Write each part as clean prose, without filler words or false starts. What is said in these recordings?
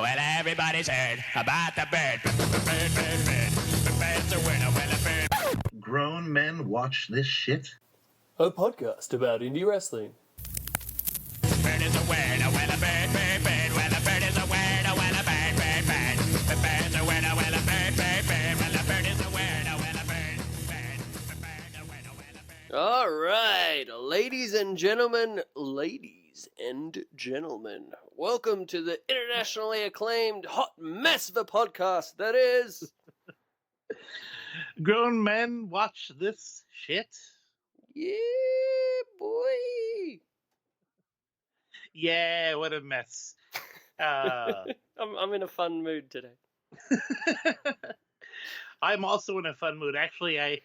Well, everybody's heard about the bird. The bird's a winner. Well, a bird. Grown men watch this shit? A podcast about indie wrestling. Bird is a winner. Well, a bird. Well, a bird is a winner. Well, a bird. The bird's a winner. Well, a bird. Well, a bird is a winner. Well, a bird. The bird's a winner. Well, a bird. All right, ladies and gentlemen, welcome to the internationally acclaimed hot mess of a podcast that is... Grown men watch this shit? Yeah, boy. Yeah, what a mess. I'm in a fun mood today. I'm also in a fun mood. Actually,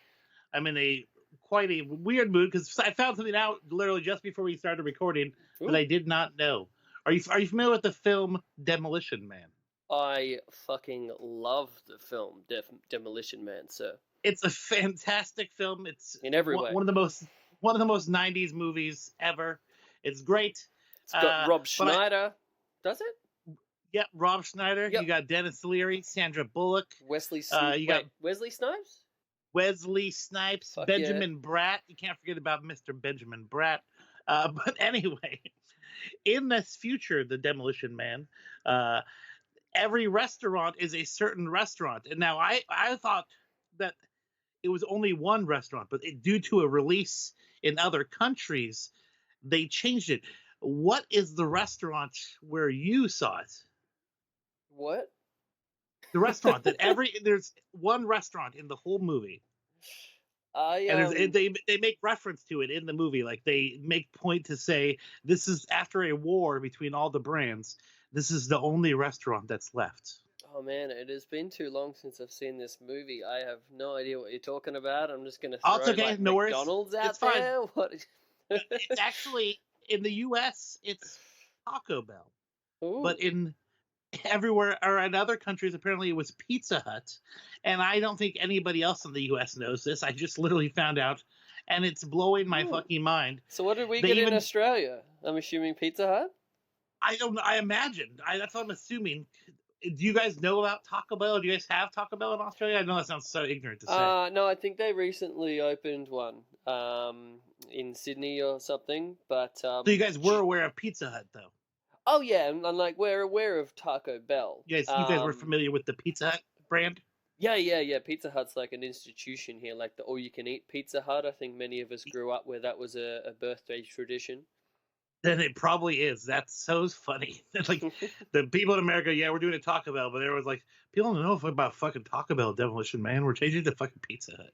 I'm in quite a weird mood because I found something out literally just before we started recording that I did not know. Are you familiar with the film Demolition Man? I fucking love the film Demolition Man, sir. It's a fantastic film. It's in every way one of the most 90s movies ever. It's great. It's got Rob Schneider. Does it? Yep, Rob Schneider. Yep. You got Dennis Leary, Sandra Bullock. Wesley Snipes. Wesley Snipes? Wesley Snipes, Fuck Benjamin Bratt. You can't forget about Mr. Benjamin Bratt. But anyway, in this future, the Demolition Man, every restaurant is a certain restaurant. And now I thought that it was only one restaurant, but due to a release in other countries, they changed it. What is the restaurant where you saw it? What? The restaurant there's one restaurant in the whole movie. And they make reference to it in the movie. Like they make point to say this is after a war between all the brands. This is the only restaurant that's left. Oh man, it has been too long since I've seen this movie. I have no idea what you're talking about. I'm just gonna throw McDonald's out there. What? It's actually in the U.S. It's Taco Bell, but in everywhere or in other countries apparently it was Pizza Hut, and I don't think anybody else in the U.S. knows this. I just literally found out, and it's blowing my fucking mind. So what did we get in Australia? I'm assuming Pizza Hut. I don't know. I imagined. That's what I'm assuming. Do you guys know about Taco Bell? Do you guys have Taco Bell in Australia? I know that sounds so ignorant to say. No, I think they recently opened one in Sydney or something. But so you guys were aware of Pizza Hut, though? Oh yeah, and like we're aware of Taco Bell. You guys were familiar with the Pizza Hut brand? Yeah. Pizza Hut's like an institution here, like the all-you-can-eat Pizza Hut. I think many of us grew up where that was a birthday tradition. Then it probably is. That's so funny. Like the people in America, we're doing a Taco Bell, but there was like people don't know about fucking Taco Bell Demolition Man. We're changing to fucking Pizza Hut.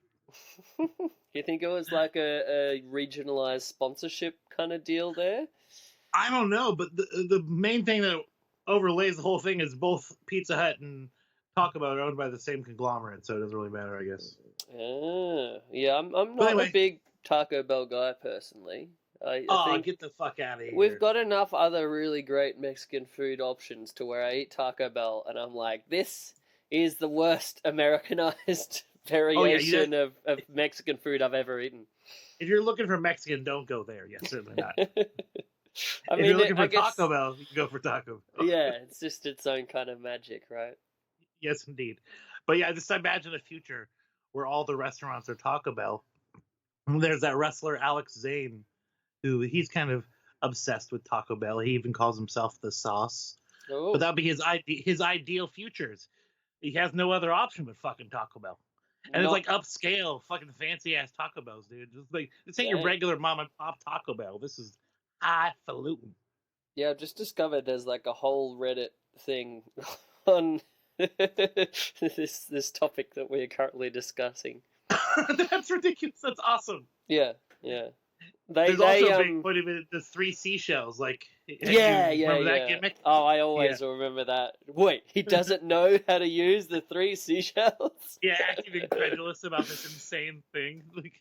You think it was like a regionalized sponsorship kind of deal there? I don't know, but the main thing that overlays the whole thing is both Pizza Hut and Taco Bell are owned by the same conglomerate, so it doesn't really matter, I guess. Yeah, I'm not a big Taco Bell guy personally. I think get the fuck out of here. We've got enough other really great Mexican food options to where I eat Taco Bell and I'm like, this is the worst Americanized variation of Mexican food I've ever eaten. If you're looking for Mexican, don't go there. Yeah, certainly not. If you're looking for Taco Bell, you can go for Taco Bell. Yeah, it's just its own kind of magic, right? Yes, indeed. But yeah, just imagine a future where all the restaurants are Taco Bell. There's that wrestler Alex Zane, who he's kind of obsessed with Taco Bell. He even calls himself the Sauce. Oh. But that'd be his ideal futures. He has no other option but fucking Taco Bell. And it's like upscale, fucking fancy ass Taco Bells, dude. Just like this ain't your regular mom and pop Taco Bell. This is highfalutin. Yeah, I've just discovered there's like a whole Reddit thing on this topic that we are currently discussing. That's ridiculous. That's awesome. Yeah. There's also big put him in the 3 seashells, like remember that gimmick? Oh, I always remember that. Wait, he doesn't know how to use the 3 seashells? Yeah, acting incredulous about this insane thing. Like,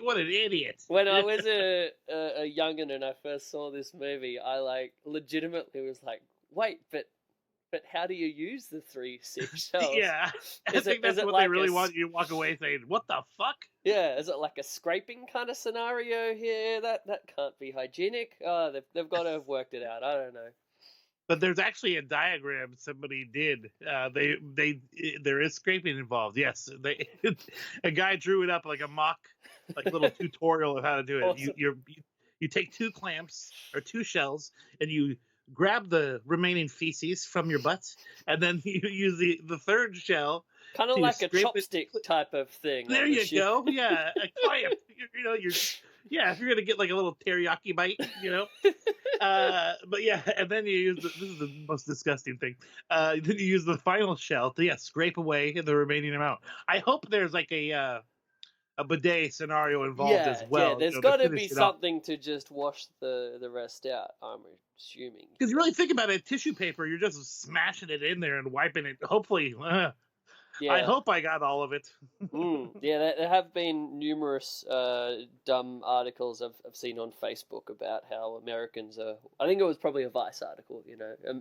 what an idiot! When I was a youngin' and I first saw this movie, I legitimately was like, wait, but how do you use the 3 seashells? Yeah, I think that's what they really want you to walk away saying, what the fuck? Yeah, is it like a scraping kind of scenario here? That can't be hygienic. Oh, they've got to have worked it out. I don't know. But there's actually a diagram somebody did. There is scraping involved. Yes, a guy drew it up like a mock, like little tutorial of how to do it. Awesome. You take 2 clamps or 2 shells, and you grab the remaining feces from your butt, and then you use the third shell. Kind of to like a scrape it. chopstick type of thing. There you go. Yeah, a clamp. If you're gonna get like a little teriyaki bite, but yeah, and then you use this is the most disgusting thing. Then you use the final shell to scrape away the remaining amount. I hope there's like a bidet scenario involved as well. Yeah, there's got to be something to just wash the rest out, I'm assuming. Because you really think about it, tissue paper, you're just smashing it in there and wiping it. Hopefully, I hope I got all of it. Yeah, there have been numerous dumb articles I've seen on Facebook about how Americans are... I think it was probably a Vice article,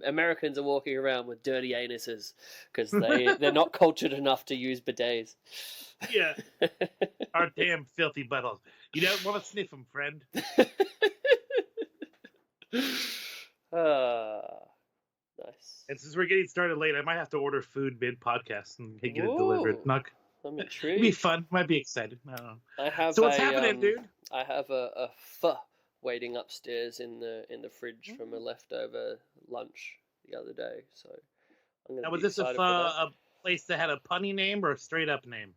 Americans are walking around with dirty anuses because they're not cultured enough to use bidets. Yeah. Our damn filthy buttholes. You don't want to sniff them, friend. Nice. And since we're getting started late, I might have to order food mid-podcast and get it delivered. I'm intrigued. It'd be fun. Might be excited. I don't know. So what's happening, dude? I have a pho waiting upstairs in the fridge from a leftover lunch the other day. So I'm gonna. Now, was this a place that had a punny name or a straight up name?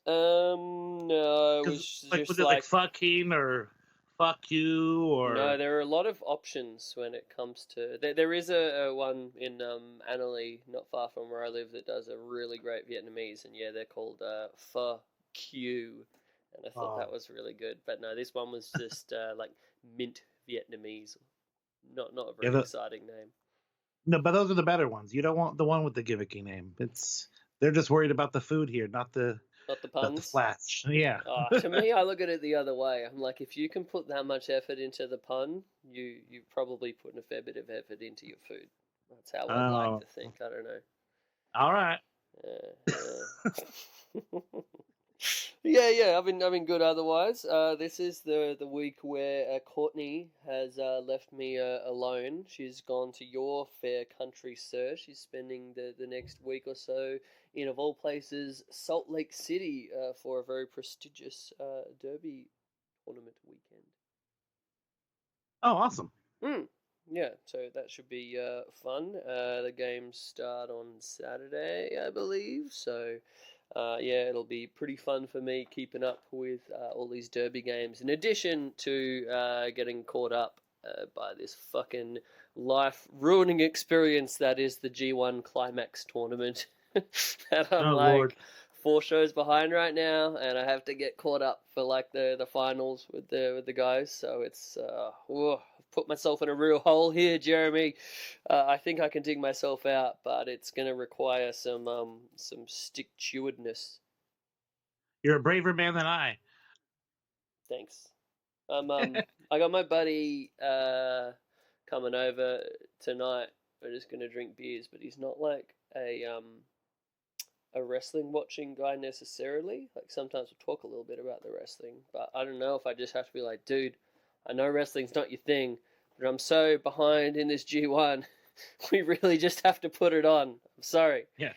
No, it was just was it like fucking or fuck you or? No, there are a lot of options when it comes to. There is a one in Annalee, not far from where I live, that does a really great Vietnamese, and they're called pho Q, and I thought that was really good. But no, this one was just like mint Vietnamese, not a very exciting name. No, but those are the better ones. You don't want the one with the gimmicky name. They're just worried about the food here, not the puns. Not the flash. Yeah. To me, I look at it the other way. I'm like, if you can put that much effort into the pun, you probably put a fair bit of effort into your food. That's how I like to think. I don't know. All right. Yeah. I've been good otherwise. This is the week where Courtney has left me alone. She's gone to your fair country, sir. She's spending the next week or so in, of all places, Salt Lake City for a very prestigious derby tournament weekend. Oh, awesome. Yeah, so that should be fun. The games start on Saturday, I believe, so... it'll be pretty fun for me keeping up with all these derby games, in addition to getting caught up by this fucking life-ruining experience that is the G1 Climax tournament. That I'm Lord. 4 shows behind right now, and I have to get caught up for like the finals with the guys. So it's I've put myself in a real hole here, Jeremy. I think I can dig myself out, but it's gonna require some stick-to-itness. You're a braver man than I. Thanks. I got my buddy coming over tonight. We're just gonna drink beers, but he's not like a wrestling watching guy necessarily. Like sometimes we'll talk a little bit about the wrestling, but I don't know if I just have to be like, dude, I know wrestling's not your thing, but I'm so behind in this G1. We really just have to put it on. I'm sorry. Yeah.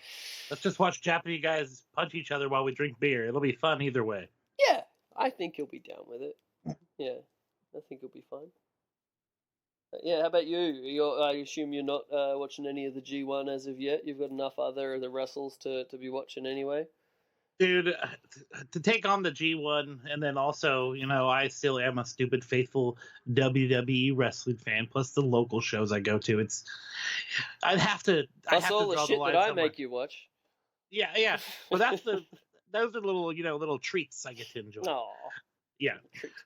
Let's just watch Japanese guys punch each other while we drink beer. It'll be fun either way. Yeah. I think you'll be down with it. Yeah. I think it'll be fun. Yeah, how about you? I assume you're not watching any of the G1 as of yet. You've got enough other the wrestles to be watching anyway. Dude, to take on the G1, and then also, I still am a stupid, faithful WWE wrestling fan, plus the local shows I go to. I'd have to Plus all to draw the shit the line that I somewhere. make you watch. Yeah. Well, those are little treats I get to enjoy. Aww. Yeah,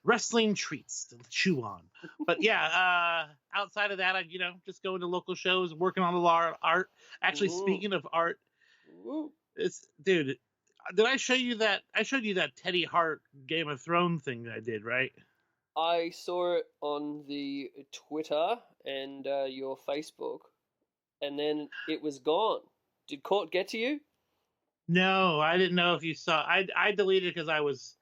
wrestling treats to chew on. But yeah, outside of that, I just going to local shows, working on a lot of art. Actually, speaking of art, dude, did I show you that? I showed you that Teddy Hart Game of Thrones thing that I did, right? I saw it on the Twitter and your Facebook, and then it was gone. Did Court get to you? No, I didn't know if you saw. I deleted it because I was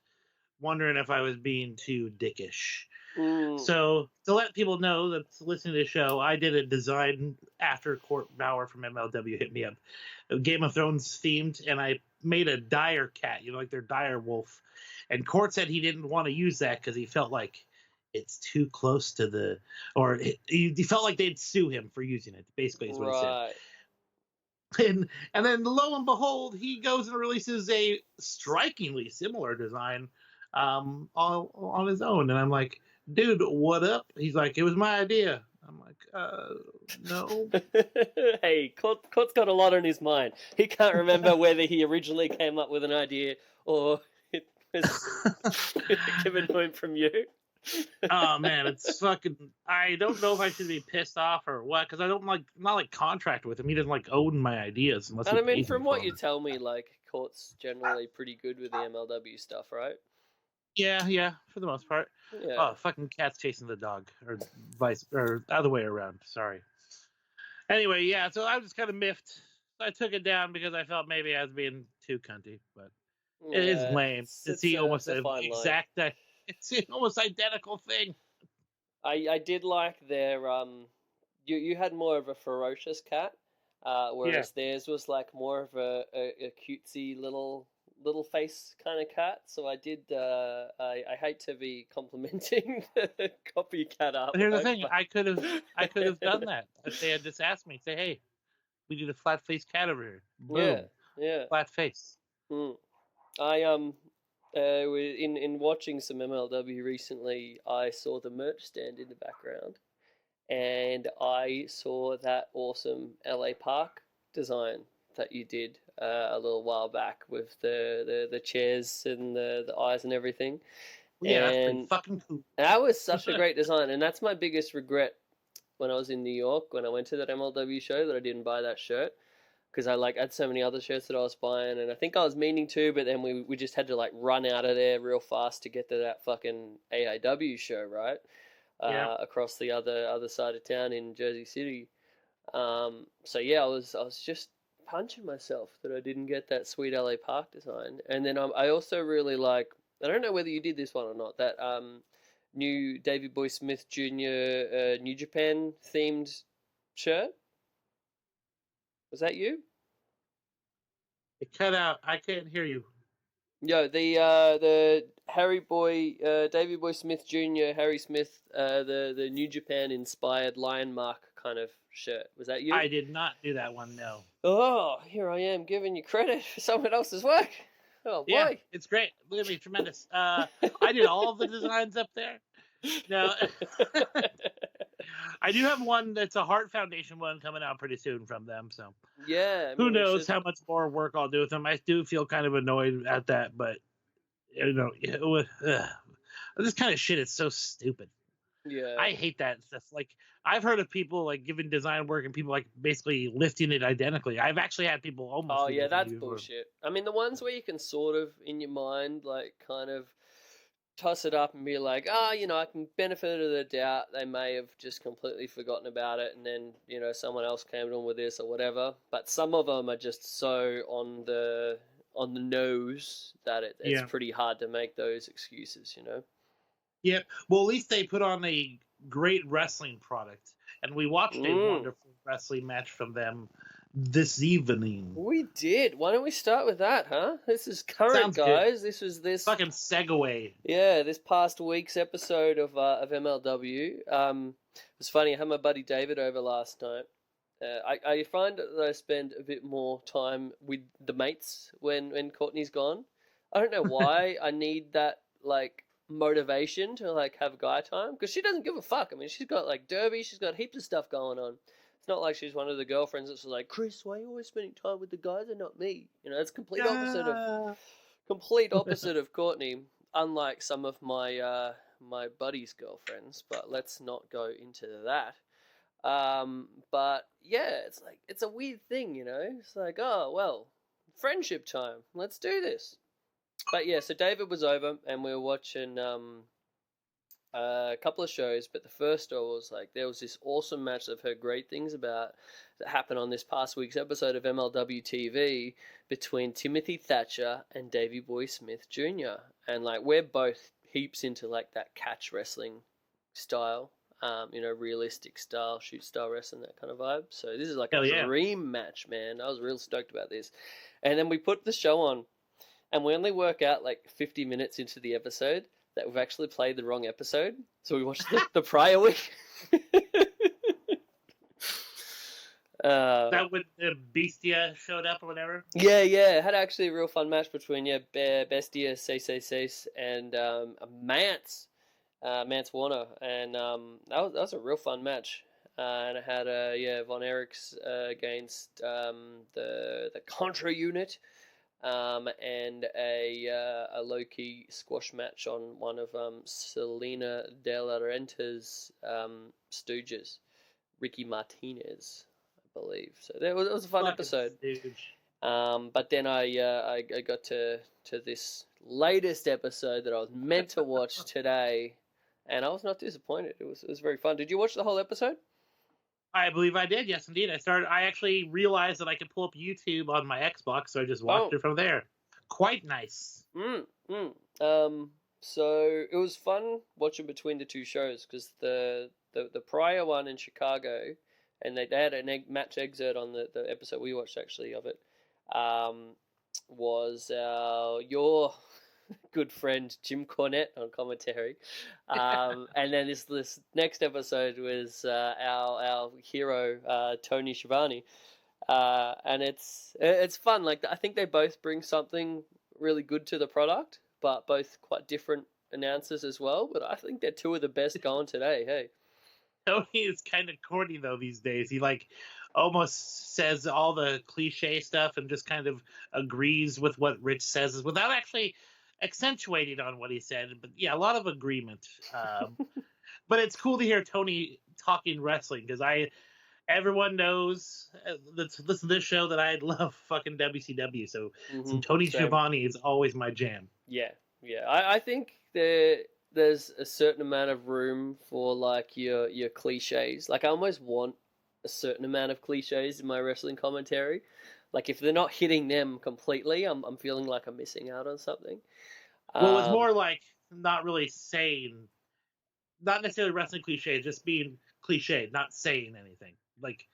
wondering if I was being too dickish. So to let people know that's listening to the show, I did a design after Court Bauer from MLW hit me up, Game of Thrones themed, and I made a dire cat, like their dire wolf. And Court said he didn't want to use that because he felt like it's too close to he felt like they'd sue him for using it. Basically, is what he said. And then lo and behold, he goes and releases a strikingly similar design on his own, and I'm like, dude, what up? He's like, it was my idea. I'm like, no. Hey, Court's got a lot on his mind. He can't remember whether he originally came up with an idea or it was given to him from you. Oh man, it's fucking. I don't know if I should be pissed off or what, because I don't not contract with him. He doesn't own my ideas unless. And I mean, from what you tell me, Court's generally pretty good with the MLW stuff, right? Yeah, for the most part. Yeah. Oh, fucking cat's chasing the dog, or other way around. Sorry. Anyway, yeah. So I was just kind of miffed. I took it down because I felt maybe I was being too cunty, but it is lame to see almost an exact. It's an almost identical thing. I did like their you had more of a ferocious cat, whereas theirs was more of a cutesy little face kind of cat. So I did. I hate to be complimenting the copycat art. But here's the thing: I could have done that if they had just asked me. Say, hey, we need a flat face cat over here. Boom. Yeah. Flat face. In watching some MLW recently, I saw the merch stand in the background, and I saw that awesome LA Park design that you did a little while back with the chairs and the eyes and everything. Yeah, that's pretty fucking cool. That was such a great design, and that's my biggest regret when I was in New York, when I went to that MLW show, that I didn't buy that shirt. Because I had so many other shirts that I was buying, and I think I was meaning to, but then we just had to run out of there real fast to get to that fucking AIW show, right? Across the other side of town in Jersey City. So yeah, I was just punching myself that I didn't get that sweet LA Park design. And then I also really like, I don't know whether you did this one or not, that new Davey Boy Smith Jr. New Japan themed shirt. Was that you? It cut out. I can't hear you. Yo, the Davey Boy Smith Jr. Harry Smith, the New Japan inspired lion mark kind of shirt. Was that you? I did not do that one. No. Oh, here I am giving you credit for someone else's work. Oh boy, yeah, it's great. Look at me, tremendous. I did all of the designs up there. No. I do have one that's a Heart Foundation one coming out pretty soon from them. So yeah, who knows how much more work I'll do with them. I do feel kind of annoyed at that, but this kind of shit is so stupid. Yeah, I hate that stuff. I've heard of people giving design work and people basically lifting it identically. I've actually had people almost. Oh yeah, that's bullshit. I mean, the ones where you can sort of in your mind kind of toss it up and be like, I can benefit of the doubt. They may have just completely forgotten about it, and then someone else came on with this or whatever. But some of them are just so on the nose that it's pretty hard to make those excuses. Yeah. Well, at least they put on a great wrestling product, and we watched a wonderful wrestling match from them this evening. We did. Why don't we start with that, huh? This is current, sounds guys. Good. This was this fucking segue. Yeah, this past week's episode of MLW. It was funny. I had my buddy David over last night. I find that I spend a bit more time with the mates when Courtney's gone. I don't know why. I need that motivation to have guy time, because she doesn't give a fuck. I mean, she's got derby. She's got heaps of stuff going on. It's not like she's one of the girlfriends that's like, Chris, why are you always spending time with the guys and not me? It's complete opposite of Courtney. Unlike some of my my buddies' girlfriends, but let's not go into that. But yeah, it's a weird thing, It's oh well, friendship time. Let's do this. But yeah, so David was over and we were watching a couple of shows, but the first was there was this awesome match I've heard great things about that happened on this past week's episode of MLW TV between Timothy Thatcher and Davey Boy Smith Jr. And we're both heaps into that catch wrestling style, realistic style, shoot style wrestling, that kind of vibe. So this is like Hell a yeah. dream match, man. I was real stoked about this. And then we put the show on, and we only work out like 50 minutes into the episode that we've actually played the wrong episode. So we watched the prior week. That when Bestia showed up or whatever. Yeah, it had actually a real fun match between Bestia, Cease, and Mance Warner, and that was a real fun match. And it had Von Erichs against the Contra unit, and a low key squash match on one of Selena De La Renta's stooges, Ricky Martinez, I believe. So it was a fun episode. But then I got to this latest episode that I was meant to watch today, and I was not disappointed. It was very fun. Did you watch the whole episode? I believe I did. Yes, indeed. I actually realized that I could pull up YouTube on my Xbox, so I just watched it from there. Quite nice. So it was fun watching between the two shows, because the prior one in Chicago, and they had a match excerpt on the episode we watched actually of it, was your good friend Jim Cornette on commentary, and then this next episode was our hero Tony Schiavone, and it's fun. Like, I think they both bring something really good to the product, but both quite different announcers as well. But I think they're two of the best going today. Hey, Tony is kind of corny though these days. He almost says all the cliche stuff and just kind of agrees with what Rich says without actually accentuating on what he said. But yeah, a lot of agreement. But it's cool to hear Tony talking wrestling, because everyone knows that's listen to this show that I love fucking WCW. So some Tony Schiavone is always my jam. Yeah. I think there's a certain amount of room for like your cliches. Like, I almost want a certain amount of cliches in my wrestling commentary. Like, if they're not hitting them completely, I'm feeling like I'm missing out on something. Well, it's more like not really saying, not necessarily wrestling cliches, just being cliched, not saying anything. Like,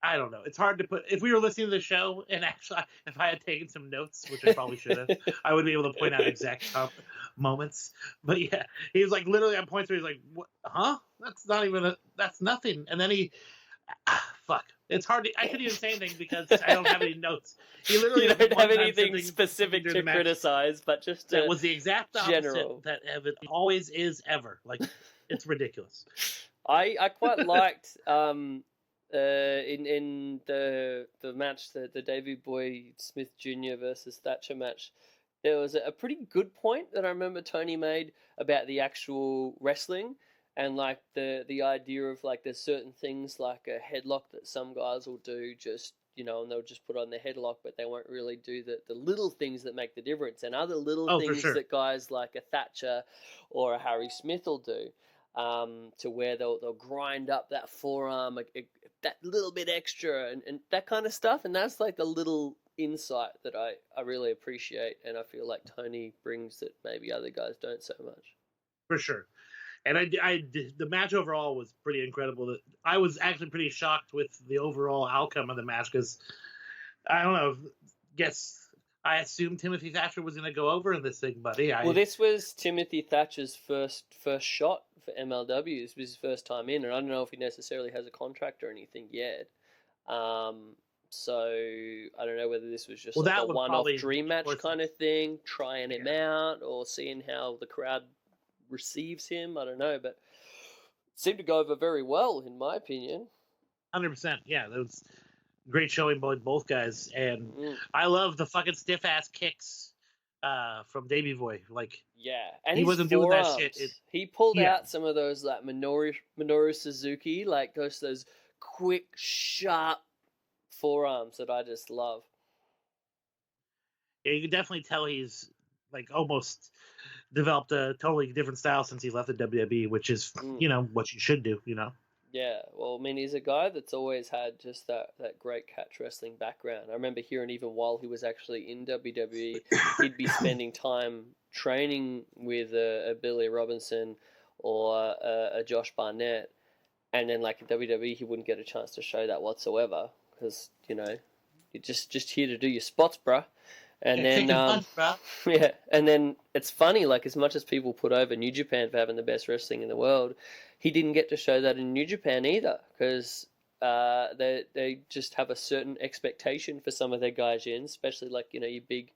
I don't know. It's hard to put. If we were listening to the show, and actually, if I had taken some notes, which I probably should have, I would be able to point out exact moments. But yeah, he was like literally on points where he's like, "What? Huh? That's not even that's nothing." And then fuck. It's hard to. I couldn't even say anything because I don't have any notes. He literally you don't have anything specific to criticize, but just that was the exact opposite general. that it always is ever. Like, it's ridiculous. I quite liked in the match, the Davey Boy Smith Jr. versus Thatcher match. There was a pretty good point that I remember Tony made about the actual wrestling, and like the idea of like there's certain things like a headlock that some guys will do just, and they'll just put on their headlock, but they won't really do the little things that make the difference, and other little things that guys like a Thatcher or a Harry Smith will do, to where they'll grind up that forearm, that little bit extra, and that kind of stuff. And that's like the little insight that I really appreciate, and I feel like Tony brings that maybe other guys don't so much. For sure. And the match overall was pretty incredible. I was actually pretty shocked with the overall outcome of the match, because I don't know. I assumed Timothy Thatcher was going to go over in this thing, buddy. Well, this was Timothy Thatcher's first shot for MLW. This was his first time in, and I don't know if he necessarily has a contract or anything yet. So I don't know whether this was just like a one-off dream match kind of thing, trying him out or seeing how the crowd receives him. I don't know, but it seemed to go over very well, in my opinion. 100%. Yeah, that was great showing by both guys, and I love the fucking stiff ass kicks from Davey Boy. Like, and he wasn't doing that shit. He pulled out some of those like Minoru Suzuki, like those quick, sharp forearms that I just love. Yeah, you can definitely tell he's like almost developed a totally different style since he left the WWE, which is what you should do. Yeah, well, I mean, he's a guy that's always had just that great catch wrestling background. I remember hearing even while he was actually in WWE, he'd be spending time training with a Billy Robinson or a Josh Barnett, and then like in WWE he wouldn't get a chance to show that whatsoever because you're just here to do your spots, bruh. And Yeah, then kick and punch, bro. yeah, and then it's funny, like as much as people put over New Japan for having the best wrestling in the world, he didn't get to show that in New Japan either because they just have a certain expectation for some of their guys in, especially like your big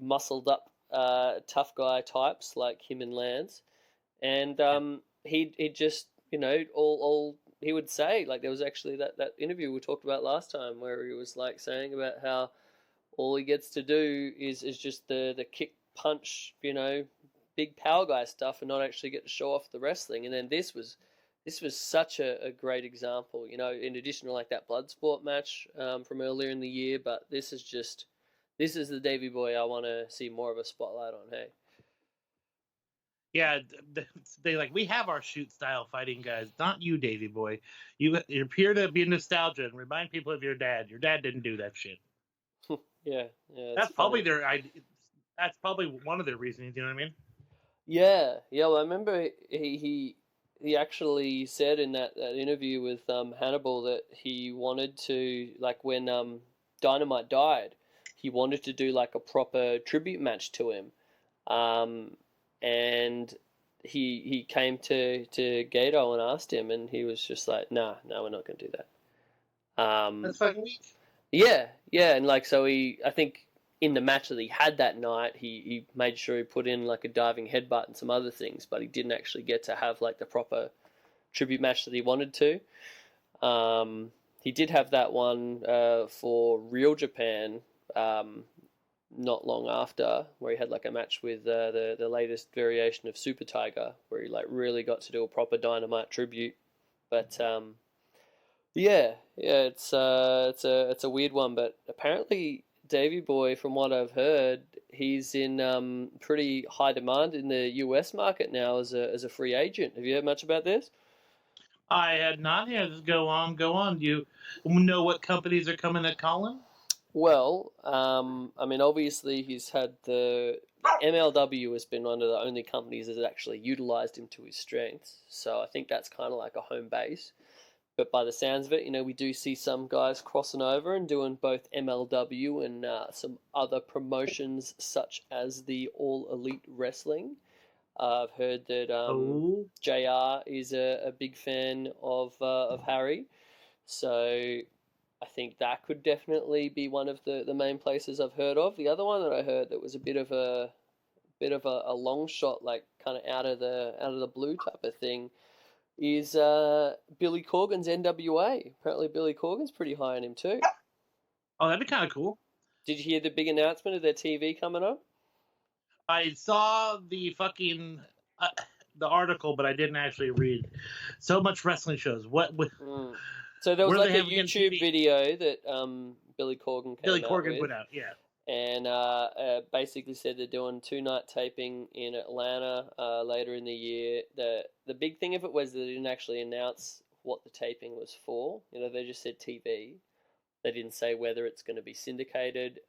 muscled up tough guy types like him and Lance, and he just all he would say, like there was actually that interview we talked about last time where he was like saying about how all he gets to do is just the kick punch, big power guy stuff, and not actually get to show off the wrestling. And then this was such a great example, in addition to like that Bloodsport match from earlier in the year. But this is the Davey Boy I want to see more of a spotlight on. Hey. Yeah, they like, we have our shoot style fighting guys, not you, Davey Boy. You're here to be nostalgia and remind people of your dad. Your dad didn't do that shit. Yeah, that's probably that's probably one of their reasons. You know what I mean? Yeah. Well, I remember he actually said in that interview with Hannibal that he wanted to, like when Dynamite died, he wanted to do like a proper tribute match to him, and he came to Gato and asked him, and he was just like, nah, we're not going to do that. That's fucking weak. Yeah, and like so I think in the match that he had that night, he made sure he put in like a diving headbutt and some other things, but he didn't actually get to have like the proper tribute match that he wanted to. He did have that one for Real Japan not long after, where he had like a match with the latest variation of Super Tiger, where he like really got to do a proper Dynamite tribute, but yeah, it's a weird one, but apparently Davey Boy, from what I've heard, he's in pretty high demand in the US market now as a free agent. Have you heard much about this? I had not. Here, just go on. Do you know what companies are coming to call him? Well, I mean, obviously he's had the MLW has been one of the only companies that has actually utilized him to his strengths, so I think that's kind of like a home base. But by the sounds of it, we do see some guys crossing over and doing both MLW and some other promotions such as the All Elite Wrestling. I've heard that JR is a big fan of Harry, so I think that could definitely be one of the main places I've heard of. The other one that I heard that was a bit of a long shot, like kind of out of the blue type of thing, is Billy Corgan's NWA. Apparently Billy Corgan's pretty high on him too. Oh, that'd be kind of cool. Did you hear the big announcement of their TV coming up? I saw the fucking the article, but I didn't actually read. So much wrestling shows. So there was like a YouTube video that Billy Corgan put out, yeah. And basically said they're doing 2-night taping in Atlanta later in the year. The big thing of it was that they didn't actually announce what the taping was for. They just said TV. They didn't say whether it's going to be syndicated,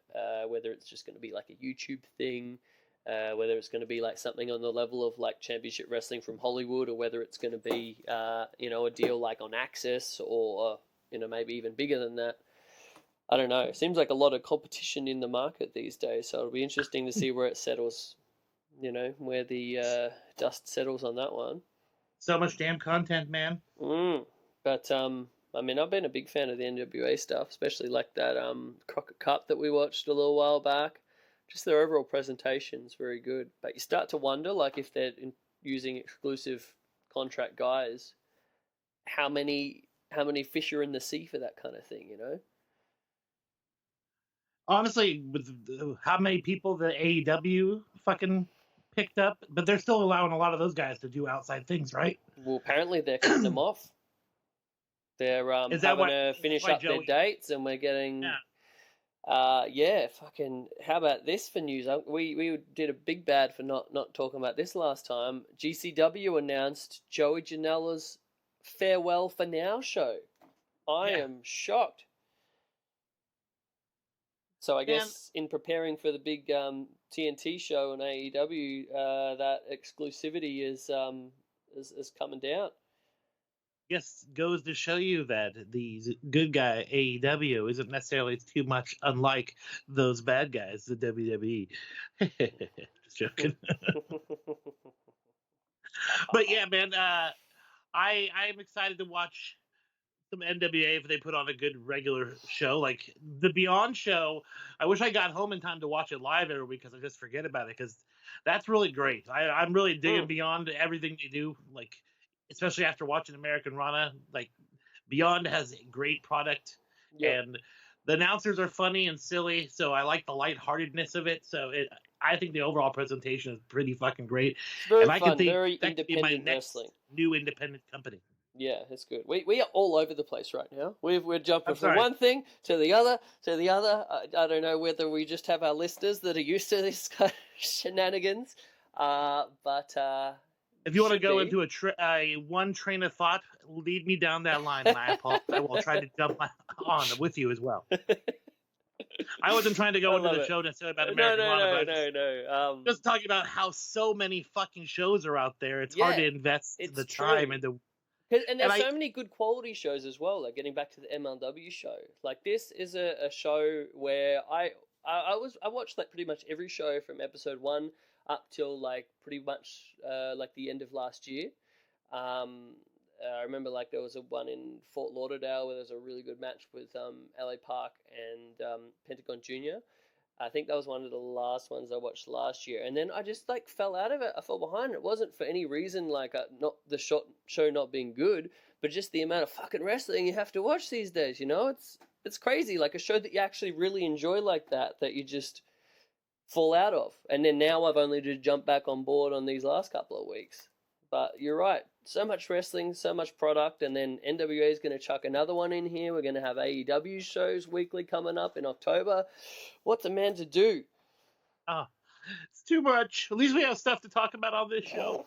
whether it's just going to be like a YouTube thing, whether it's going to be like something on the level of like Championship Wrestling from Hollywood, or whether it's going to be a deal like on Access, or maybe even bigger than that. I don't know. It seems like a lot of competition in the market these days, so it'll be interesting to see where it settles, where the dust settles on that one. So much damn content, man. But, I mean, I've been a big fan of the NWA stuff, especially like that Crockett Cup that we watched a little while back. Just their overall presentation's very good. But you start to wonder, like, if they're using exclusive contract guys, how many fish are in the sea for that kind of thing, Honestly, with how many people the AEW fucking picked up, but they're still allowing a lot of those guys to do outside things, right? Well, apparently they're cutting them off. They're having to finish up their dates, and we're getting... fucking... How about this for news? We did a big bad for not talking about this last time. GCW announced Joey Janela's Farewell for Now show. I am shocked. So I guess in preparing for the big TNT show on AEW, that exclusivity is is coming down. Yes, goes to show you that the good guy AEW isn't necessarily too much unlike those bad guys, the WWE. Just joking. But yeah, man, I'm excited to watch some NWA if they put on a good regular show. Like the Beyond show, I wish I got home in time to watch it live every week because I just forget about it, because that's really great. I'm really digging Beyond everything they do, like especially after watching Americanrana. Like Beyond has a great product, and the announcers are funny and silly, so I like the lightheartedness of it. So I think the overall presentation is pretty fucking great. It's very and I fun, could think very that could be my independent next wrestling. new independent company. Yeah, it's good. We are all over the place right now. We're jumping from one thing to the other to the other. I don't know whether we just have our listeners that are used to this kind of shenanigans, but if you want to go into a one train of thought, lead me down that line, and I will try to jump on with you as well. I wasn't trying to go into the show necessarily about Americanrana, no. Just talking about how so many fucking shows are out there. It's hard to invest the time into. And there's so many good quality shows as well. Like getting back to the MLW show, like this is a show where I watched like pretty much every show from episode 1 up till like pretty much like the end of last year. I remember like there was a one in Fort Lauderdale where there was a really good match with LA Park and Pentagon Jr. I think that was one of the last ones I watched last year, and then I just like fell out of it. I fell behind. It wasn't for any reason like not the show not being good, but just the amount of fucking wrestling you have to watch these days. You know, it's crazy. Like a show that you actually really enjoy like that you just fall out of. And then now I've only to jump back on board on these last couple of weeks. But you're right. So much wrestling, so much product, and then NWA is going to chuck another one in here. We're going to have AEW shows weekly coming up in October. What's a man to do? It's too much. At least we have stuff to talk about on this show.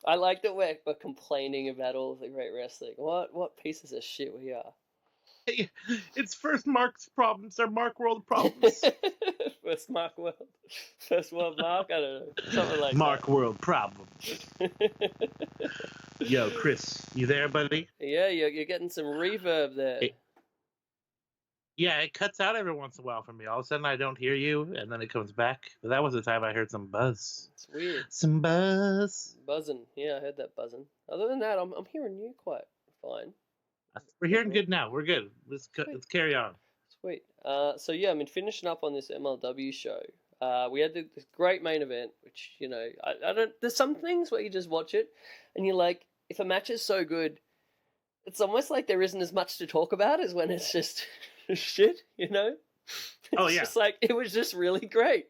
I like that we're complaining about all of the great wrestling. What pieces of shit we are. It's first Mark's problems or Mark World problems. First Mark World. First World Mark? I don't know. Something like Mark that. World problems. Yo, Chris, you there, buddy? Yeah, you're getting some reverb there. Yeah, it cuts out every once in a while for me. All of a sudden I don't hear you, and then it comes back. But that was the time I heard some buzz. It's weird. Some buzz. Buzzing. Yeah, I heard that buzzing. Other than that, I'm hearing you quite fine. We're hearing good now. We're good. Let's carry on. Sweet. So yeah, I mean, finishing up on this MLW show, we had this great main event, which, you know, I don't. There's some things where you just watch it, and you're like, if a match is so good, it's almost like there isn't as much to talk about as when it's just shit, you know? It's just like, it was just really great.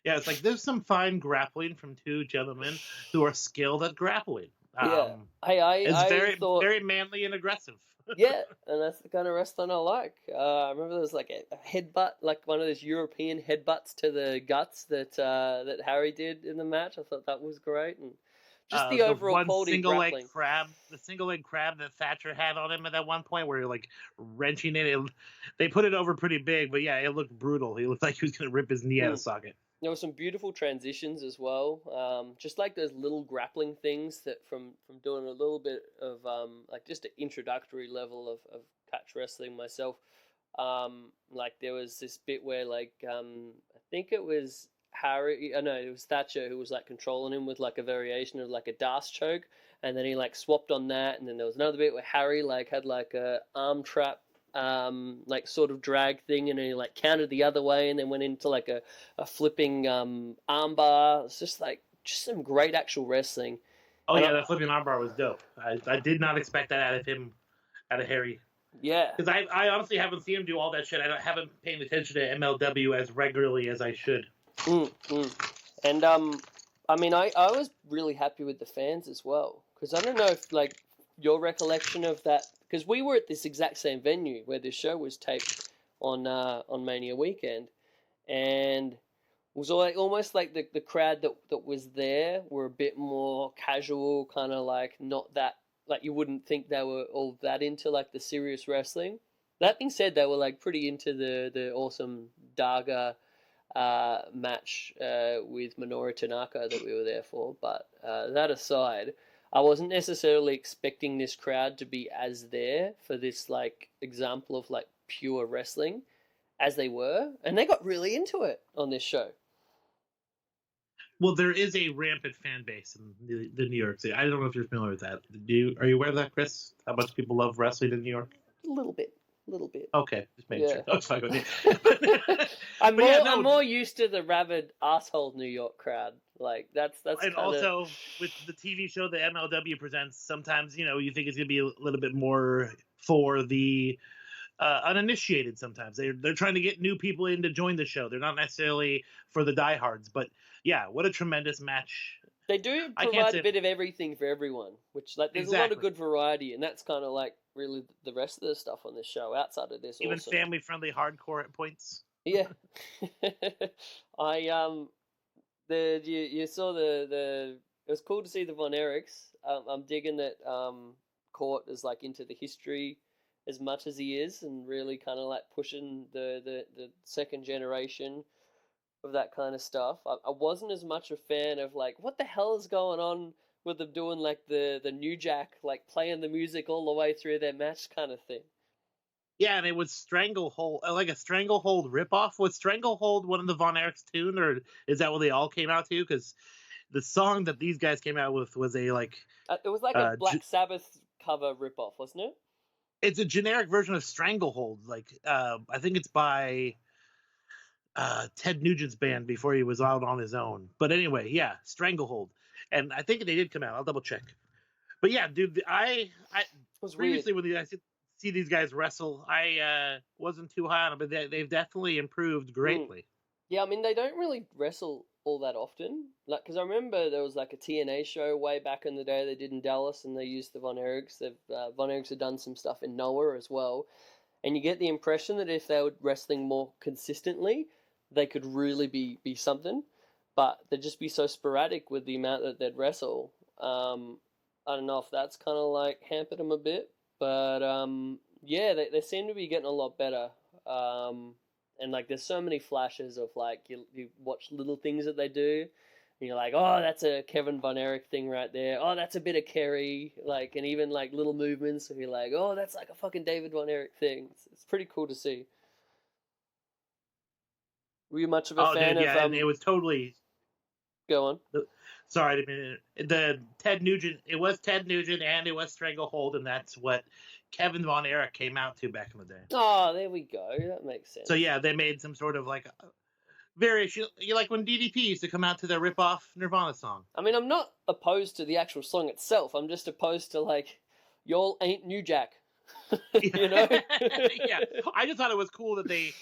Yeah, it's like there's some fine grappling from two gentlemen who are skilled at grappling. Yeah, it's very manly and aggressive. Yeah, and that's the kind of wrestling I like. I remember there was like a headbutt, like one of those European headbutts to the guts that Harry did in the match. I thought that was great, and just the overall quality of grappling. The single leg crab that Thatcher had on him at that one point, where you're like wrenching it. They put it over pretty big, but yeah, it looked brutal. He looked like he was going to rip his knee out of socket. There were some beautiful transitions as well, just like those little grappling things that from doing a little bit of like just an introductory level of catch wrestling myself. Like there was this bit where like I think it was it was Thatcher who was like controlling him with like a variation of like a Das choke, and then he like swapped on that, and then there was another bit where Harry like had like a arm trap like sort of drag thing, and then he like countered the other way and then went into like a flipping arm bar. It's just some great actual wrestling. That flipping arm bar was dope. I did not expect that out of Harry. Yeah, because I honestly haven't seen him do all that shit. I haven't paid attention to MLW as regularly as I should. And I mean, I was really happy with the fans as well, because I don't know if like your recollection of that, because we were at this exact same venue where this show was taped on Mania weekend, and it was almost like the crowd that was there were a bit more casual, kind of like not that, like you wouldn't think they were all that into like the serious wrestling. That being said, they were like pretty into the awesome Daga match with Minoru Tanaka that we were there for. But that aside, I wasn't necessarily expecting this crowd to be as there for this like example of like pure wrestling as they were, and they got really into it on this show. Well, there is a rampant fan base in the New York City. I don't know if you're familiar with that. Are you aware of that, Chris? How much people love wrestling in New York? A little bit. Okay, just making sure. That's fine with you. I'm more used to the rabid asshole New York crowd. Like that's and kinda... also with the TV show the MLW presents, sometimes you think it's gonna be a little bit more for the uninitiated. Sometimes they're trying to get new people in to join the show. They're not necessarily for the diehards. But yeah, what a tremendous match. They do provide a bit of everything for everyone, which like there's a lot of good variety, and that's kind of like really the rest of the stuff on this show. Outside of this, even family-friendly hardcore at points. Yeah, you saw the it was cool to see the Von Erichs. I'm digging that Court is like into the history as much as he is, and really kind of like pushing the second generation of that kind of stuff. I wasn't as much a fan of like what the hell is going on with them doing like the New Jack, like playing the music all the way through their match kind of thing. Yeah, and it was Stranglehold, like a Stranglehold ripoff. Was Stranglehold one of the Von Erichs tune, or is that what they all came out to? Because the song that these guys came out with was a like... it was like a Black Sabbath cover ripoff, wasn't it? It's a generic version of Stranglehold. Like, I think it's by Ted Nugent's band before he was out on his own. But anyway, yeah, Stranglehold. And I think they did come out. I'll double check. But yeah, dude, I previously when I see these guys wrestle, I wasn't too high on them, but they've definitely improved greatly. Yeah, I mean, they don't really wrestle all that often. Like, because I remember there was like a TNA show way back in the day they did in Dallas, and they used the Von Erichs. Von Erichs had done some stuff in Noah as well. And you get the impression that if they were wrestling more consistently, they could really be something. But they'd just be so sporadic with the amount that they'd wrestle. I don't know if that's kind of like hampered them a bit. But yeah, they seem to be getting a lot better. And like there's so many flashes of like you watch little things that they do, and you're like, oh, that's a Kevin Von Erich thing right there. Oh, that's a bit of Kerry. Like, and even like little movements. So you're like, oh, that's like a fucking David Von Erich thing. It's pretty cool to see. Were you much of a fan of? Yeah, and it was totally. Go on. Sorry, I mean the Ted Nugent. It was Ted Nugent and it was Stranglehold, and that's what Kevin Von Erich came out to back in the day. Oh, there we go. That makes sense. So yeah, they made some sort of like variation. You like when DDP used to come out to their rip-off Nirvana song. I mean, I'm not opposed to the actual song itself. I'm just opposed to like, y'all ain't New Jack. You know? Yeah, I just thought it was cool that they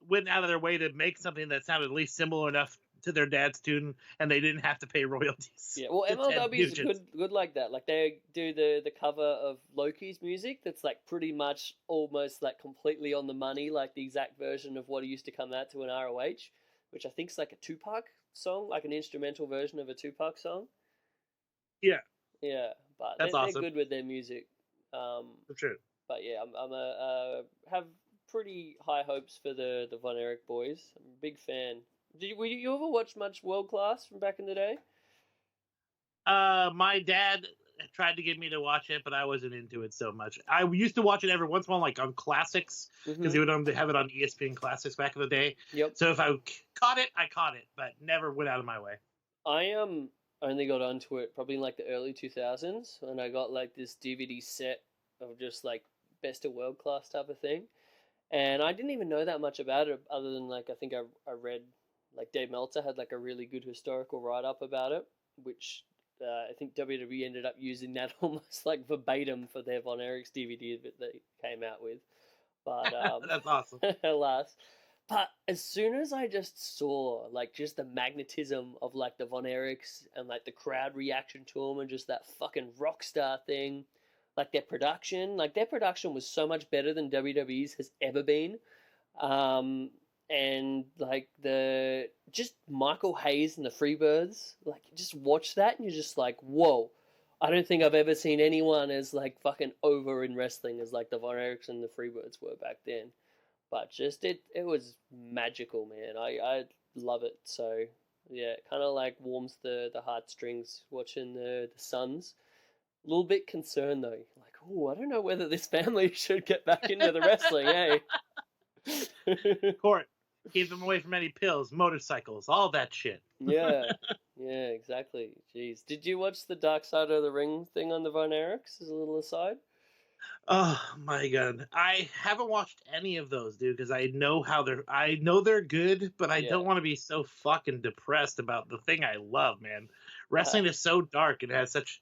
went out of their way to make something that sounded at least similar enough to their dad's tune, and they didn't have to pay royalties. Yeah, well, MLW is good like that. Like they do the cover of Loki's music that's like pretty much almost like completely on the money, like the exact version of what he used to come out to in ROH, which I think is like a Tupac song, like an instrumental version of a Tupac song. Yeah. Yeah, but that's awesome. They're good with their music. For sure. But yeah, I'm have pretty high hopes for the Von Erich boys. I'm a big fan. Were you ever watch much World Class from back in the day? My dad tried to get me to watch it, but I wasn't into it so much. I used to watch it every once in a while, like on Classics, because he would have it on ESPN Classics back in the day. Yep. So if I caught it, I caught it, but never went out of my way. I only got onto it probably in like the early 2000s, and I got like this DVD set of just like Best of World Class type of thing, and I didn't even know that much about it other than like I think I read. Like Dave Meltzer had like a really good historical write-up about it, which I think WWE ended up using that almost like verbatim for their Von Erichs DVD that they came out with. But that's awesome. Alas. But as soon as I just saw like just the magnetism of like the Von Erichs and like the crowd reaction to them and just that fucking rock star thing, like their production was so much better than WWE's has ever been. And like just Michael Hayes and the Freebirds, like you just watch that and you're just like, whoa, I don't think I've ever seen anyone as like fucking over in wrestling as like the Von Erichs and the Freebirds were back then. But just it was magical, man. I love it. So yeah, it kind of like warms the heartstrings watching the Suns little bit concerned though. Like, oh, I don't know whether this family should get back into the wrestling, eh? Court, keep them away from any pills, motorcycles, all that shit. Yeah, yeah, exactly. Jeez, did you watch the Dark Side of the Ring thing on the Von Erichs? As a little aside. Oh my god, I haven't watched any of those, dude, because I know they're good, but I don't want to be so fucking depressed about the thing I love, man. Wrestling is so dark and has such,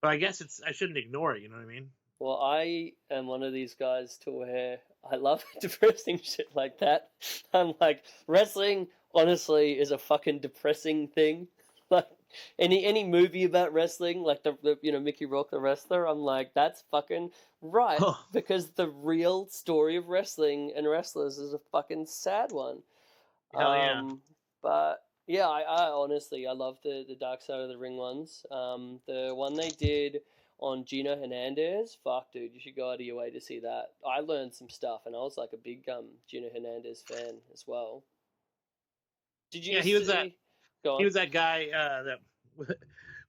but I guess I shouldn't ignore it. You know what I mean? Well, I am one of these guys to where I love depressing shit like that. I'm like, wrestling, honestly, is a fucking depressing thing. Like, any movie about wrestling, like the Mickey Rourke the wrestler, I'm like, that's fucking right, because the real story of wrestling and wrestlers is a fucking sad one. Hell yeah. But yeah, I honestly I love the Dark Side of the Ring ones. The one they did on Gino Hernandez, fuck dude, you should go out of your way to see that. I learned some stuff, and I was like a big Gino Hernandez fan as well. Did you? Yeah, he was that. He was that guy that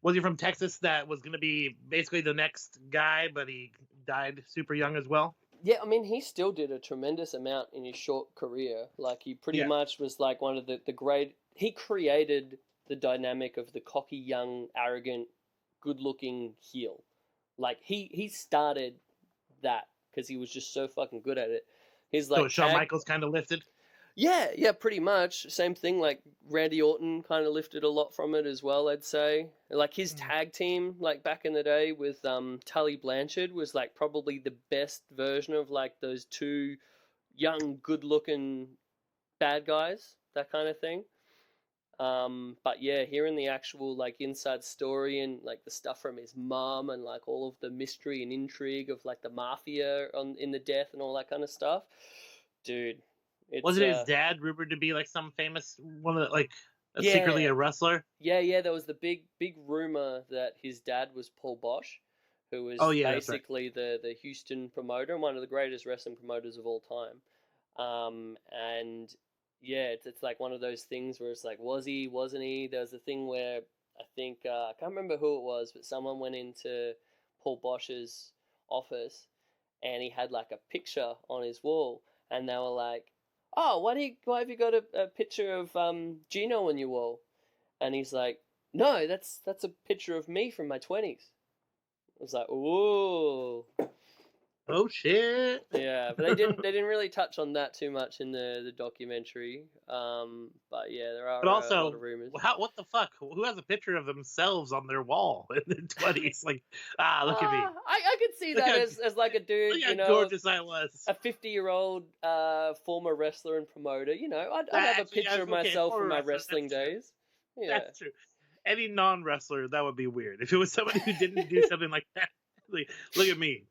was he from Texas that was going to be basically the next guy, but he died super young as well. Yeah, I mean, he still did a tremendous amount in his short career. Like, he pretty much was like one of the great. He created the dynamic of the cocky, young, arrogant, good-looking heel. Like, he started that because he was just so fucking good at it. He's like, so Shawn Michaels kind of lifted. Yeah, pretty much. Same thing, like Randy Orton kind of lifted a lot from it as well, I'd say. Like his tag team, like back in the day with Tully Blanchard was like probably the best version of like those two young, good-looking bad guys, that kind of thing. But yeah, hearing the actual like inside story and like the stuff from his mom and like all of the mystery and intrigue of like the mafia in the death and all that kind of stuff, dude. Wasn't his dad rumored to be like some famous one of secretly a wrestler? Yeah. There was the big rumor that his dad was Paul Bosch, who was basically the Houston promoter and one of the greatest wrestling promoters of all time. And yeah, it's like one of those things where it's like, was he, wasn't he? There was a thing where I think I can't remember who it was, but someone went into Paul Bosch's office and he had like a picture on his wall, and they were like, oh, why have you got a picture of Gino on your wall? And he's like, no, that's a picture of me from my 20s. I was like, ooh. Oh shit. Yeah, but they didn't really touch on that too much in the documentary. But yeah, there are a lot of rumors. What the fuck? Who has a picture of themselves on their wall in their 20s? Like, look at me. I could see that as like a dude, look how gorgeous I was. A 50-year-old former wrestler and promoter. I'd have a picture of myself from my wrestling days. Yeah, that's true. Any non-wrestler, that would be weird. If it was somebody who didn't do something like that, like, look at me.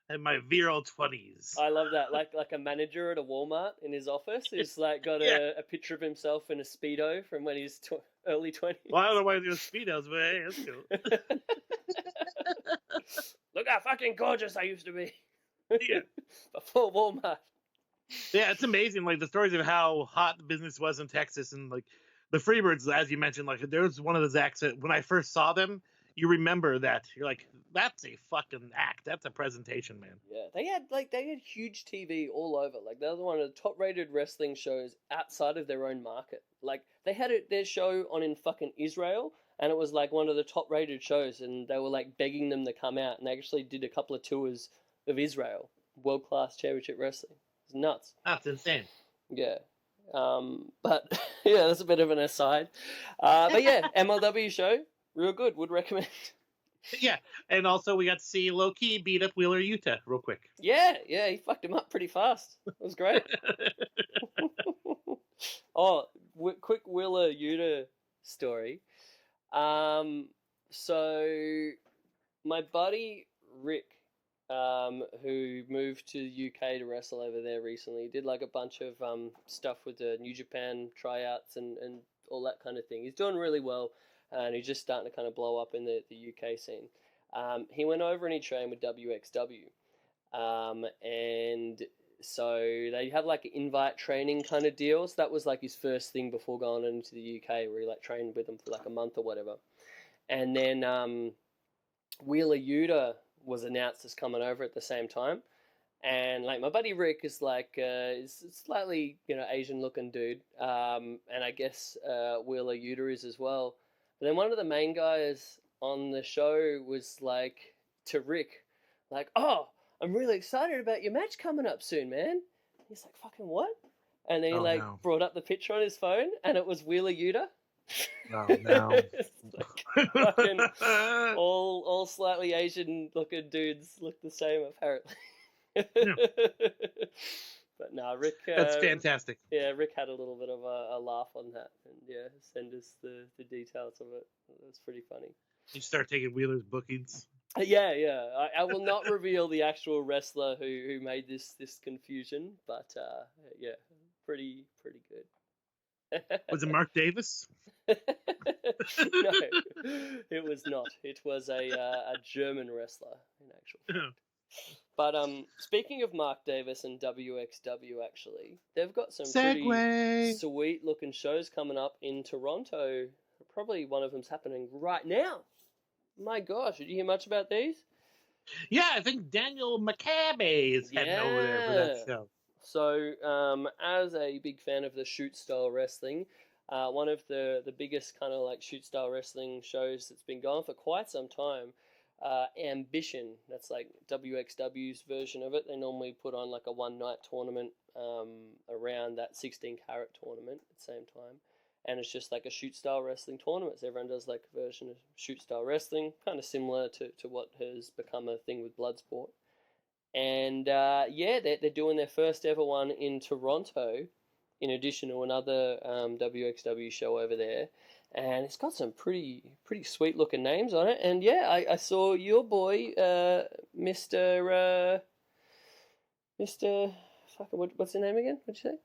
In my virile 20s. I love that. Like a manager at a Walmart in his office who's like got a picture of himself in a Speedo from when he's early 20s. Well, I don't know why he's doing Speedos, but hey, that's cool. Look how fucking gorgeous I used to be. Yeah. Before Walmart. Yeah, it's amazing. Like the stories of how hot the business was in Texas, and like the Freebirds, as you mentioned, like there was one of those acts that when I first saw them, you remember that. You're like, that's a fucking act. That's a presentation, man. Yeah, they had huge TV all over. Like they were one of the top-rated wrestling shows outside of their own market. Like they had their show on in fucking Israel, and it was like one of the top-rated shows, and they were like begging them to come out, and they actually did a couple of tours of Israel, world-class championship wrestling. It's nuts. That's insane. Yeah. But yeah, that's a bit of an aside. But yeah, MLW show. Real good. Would recommend. Yeah, and also we got to see Low Key beat up Wheeler Yuta real quick. Yeah, he fucked him up pretty fast. It was great. Quick Wheeler Yuta story. So my buddy Rick, who moved to the UK to wrestle over there recently, did like a bunch of stuff with the New Japan tryouts and all that kind of thing. He's doing really well. And he's just starting to kind of blow up in the UK scene. He went over and he trained with WXW. And so they have like an invite training kind of deal. So that was like his first thing before going into the UK, where he like trained with them for like a month or whatever. And then Wheeler Yuta was announced as coming over at the same time. And like my buddy Rick is like is slightly Asian looking dude, and I guess Wheeler Yuta is as well. But then one of the main guys on the show was like to Rick, like, "Oh, I'm really excited about your match coming up soon, man." He's like, "Fucking what?" And then he brought up the picture on his phone, and it was Wheeler Yuta. Oh no! Like, fucking all slightly Asian looking dudes look the same apparently. Yeah. But no, Rick. That's fantastic. Yeah, Rick had a little bit of a laugh on that, and send us the details of it. It was pretty funny. You start taking Wheeler's bookings. Yeah. I will not reveal the actual wrestler who made this confusion, but yeah, pretty good. Was it Mark Davis? No, it was not. It was a German wrestler in actual fact. But speaking of Mark Davis and WXW, actually, they've got some pretty sweet looking shows coming up in Toronto. Probably one of them's happening right now. My gosh, did you hear much about these? Yeah, I think Daniel McCabe is heading over there for that show. So, as a big fan of the shoot style wrestling, one of the biggest kind of like shoot style wrestling shows that's been going for quite some time, Ambition. That's like WXW's version of it. They normally put on like a one-night tournament around that 16-carat tournament at the same time. And it's just like a shoot-style wrestling tournament. So everyone does like a version of shoot-style wrestling, kind of similar to what has become a thing with Bloodsport. And they're doing their first ever one in Toronto, in addition to another WXW show over there. And it's got some pretty sweet looking names on it. And yeah, I saw your boy, Mr. Fucking what's his name again? What'd you say?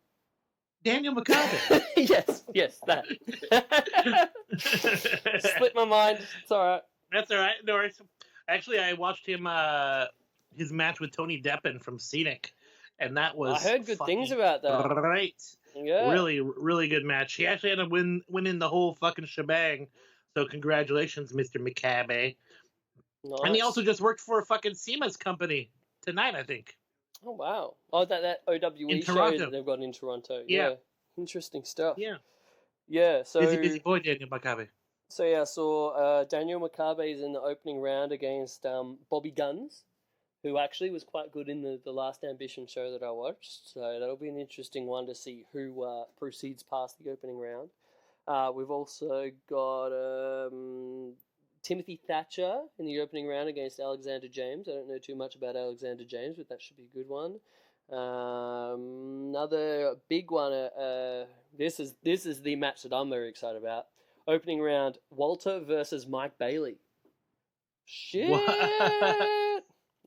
Daniel McCabe. yes, that. Split my mind. It's all right. That's all right. No worries. Actually, I watched him his match with Tony Deppen from Scenic, and that was I heard good things about that. Great. Yeah. Really good match. He actually ended up winning the whole fucking shebang. So congratulations, Mr. McCabe. Nice. And he also just worked for a fucking SEMA's company tonight, I think. Oh wow! Oh, that OWE show that they've got in Toronto. Yeah. Interesting stuff. Yeah. So busy boy, Daniel McCabe. So yeah, I saw Daniel McCabe is in the opening round against Bobby Guns, who actually was quite good in the last Ambition show that I watched. So that'll be an interesting one to see who proceeds past the opening round. We've also got Timothy Thatcher in the opening round against Alexander Jaims. I don't know too much about Alexander Jaims, but that should be a good one. Another big one. This is the match that I'm very excited about. Opening round: Walter versus Mike Bailey. Shit.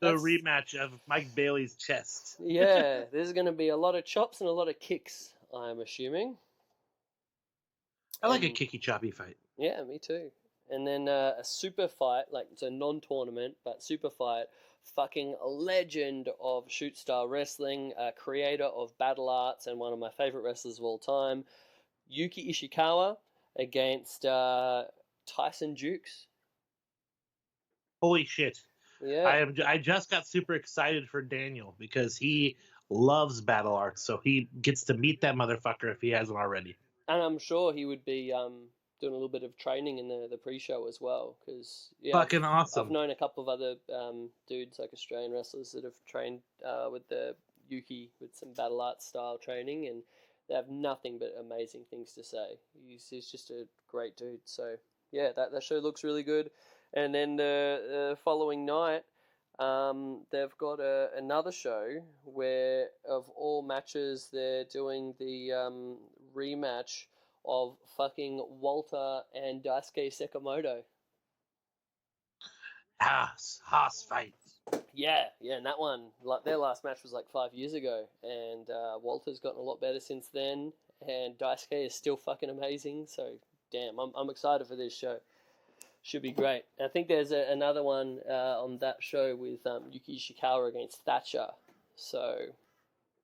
The rematch of Mike Bailey's chest. Yeah, there's going to be a lot of chops and a lot of kicks, I'm assuming. I like a kicky choppy fight. Yeah, me too. And then a super fight, like it's a non-tournament, but super fight, fucking legend of shoot-style wrestling, creator of battle arts and one of my favorite wrestlers of all time, Yuki Ishikawa against Tyson Dukes. Holy shit. Yeah. I just got super excited for Daniel because he loves battle arts, so he gets to meet that motherfucker if he hasn't already. And I'm sure he would be doing a little bit of training in the pre-show as well, because fucking awesome. I've known a couple of other dudes, like Australian wrestlers, that have trained with the Yuki with some battle arts style training, and they have nothing but amazing things to say. He's just a great dude. So yeah, that show looks really good. And then the following night, they've got another show where, of all matches, they're doing the rematch of fucking Walter and Daisuke Sekimoto. House fight. Yeah, and that one, like their last match was like 5 years ago, and Walter's gotten a lot better since then, and Daisuke is still fucking amazing. So damn, I'm excited for this show. Should be great. I think there's another one on that show with Yuki Ishikawa against Thatcher. So,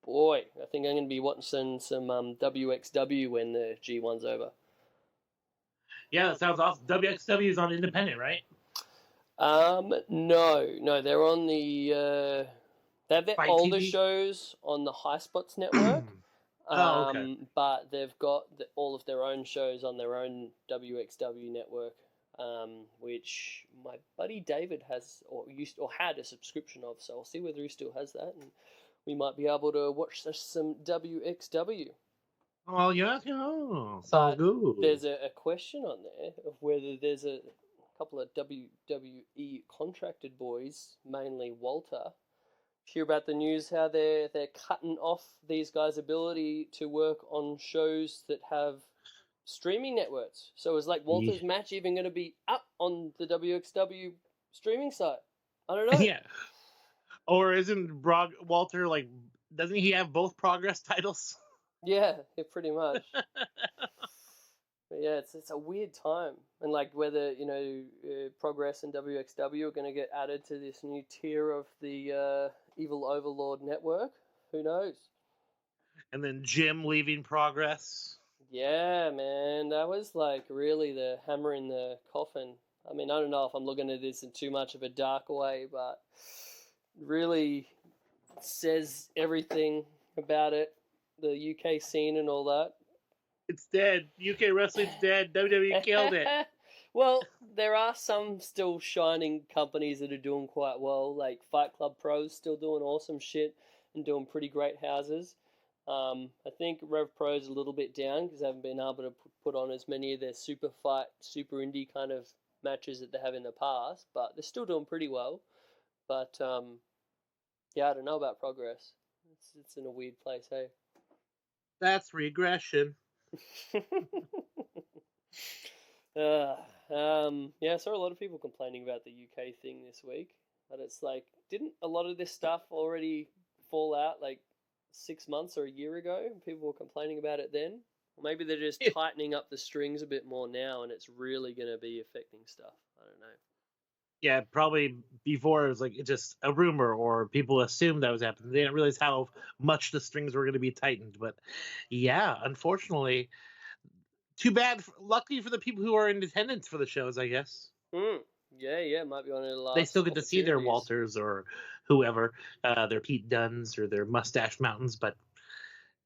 boy, I think I'm going to be watching some WXW when the G1's over. Yeah, that sounds awesome. WXW is on Independent, right? No, they're on the. They have their Fight older TV? shows on the High Spots network. Oh, okay. But they've got all of their own shows on their own WXW network, which my buddy David has or had a subscription of. So I'll see whether he still has that, and we might be able to watch some WXW. Well, yeah, sounds But good. there's a question on there of whether there's a couple of WWE contracted boys, mainly Walter. Hear about the news how they're cutting off these guys' ability to work on shows that have streaming networks. So is like Walter's match even going to be up on the WXW streaming site? I don't know. Yeah. Or isn't Walter like? Doesn't he have both Progress titles? Yeah, pretty much. But yeah, it's a weird time, and like whether Progress and WXW are going to get added to this new tier of the Evil Overlord network. Who knows? And then Jim leaving Progress. Yeah, man, that was like really the hammer in the coffin. I mean, I don't know if I'm looking at this in too much of a dark way, but really says everything about it, the UK scene and all that. It's dead. UK wrestling's dead. WWE killed it. Well, there are some still shining companies that are doing quite well, like Fight Club Pro's still doing awesome shit and doing pretty great houses. I think Rev Pro's a little bit down because they haven't been able to put on as many of their super indie kind of matches that they have in the past, but they're still doing pretty well. But yeah, I don't know about Progress. It's in a weird place, hey. That's regression. Yeah, I saw a lot of people complaining about the UK thing this week, but it's like, didn't a lot of this stuff already fall out like 6 months or a year ago? People were complaining about it then. Or maybe they're just tightening up the strings a bit more now, and it's really going to be affecting stuff. I don't know. Yeah, probably before it was like just a rumor or people assumed that was happening. They didn't realize how much the strings were going to be tightened. But yeah, unfortunately, too bad. Luckily for the people who are in attendance for the shows, I guess. Yeah, might be one of the last. They still get to see their Walters or whoever, their Pete Dunnes or their Mustache Mountains. But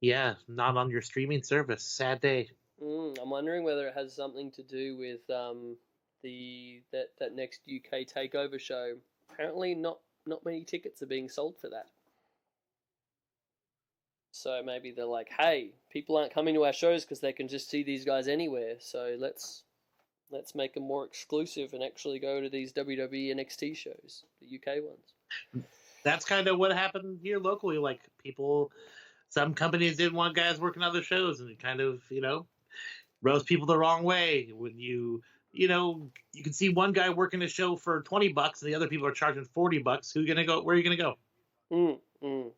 yeah, not on your streaming service. Sad day. I'm wondering whether it has something to do with that next UK takeover show. Apparently, not many tickets are being sold for that. So maybe they're like, hey, people aren't coming to our shows because they can just see these guys anywhere. So let's make them more exclusive and actually go to these WWE NXT shows, the UK ones. That's kind of what happened here locally. Like some companies didn't want guys working other shows, and it kind of rose people the wrong way. When you can see one guy working a show for $20 and the other people are charging $40. Who gonna go? Where are you gonna go?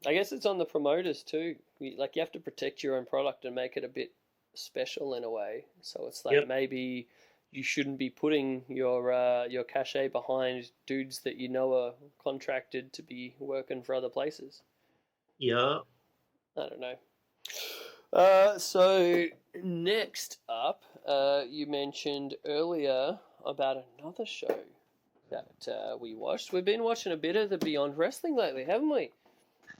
I guess it's on the promoters too. You have to protect your own product and make it a bit special in a way. So it's like maybe you shouldn't be putting your cachet behind dudes that are contracted to be working for other places. Yeah. I don't know. So next up, you mentioned earlier about another show that we watched. We've been watching a bit of the Beyond Wrestling lately, haven't we?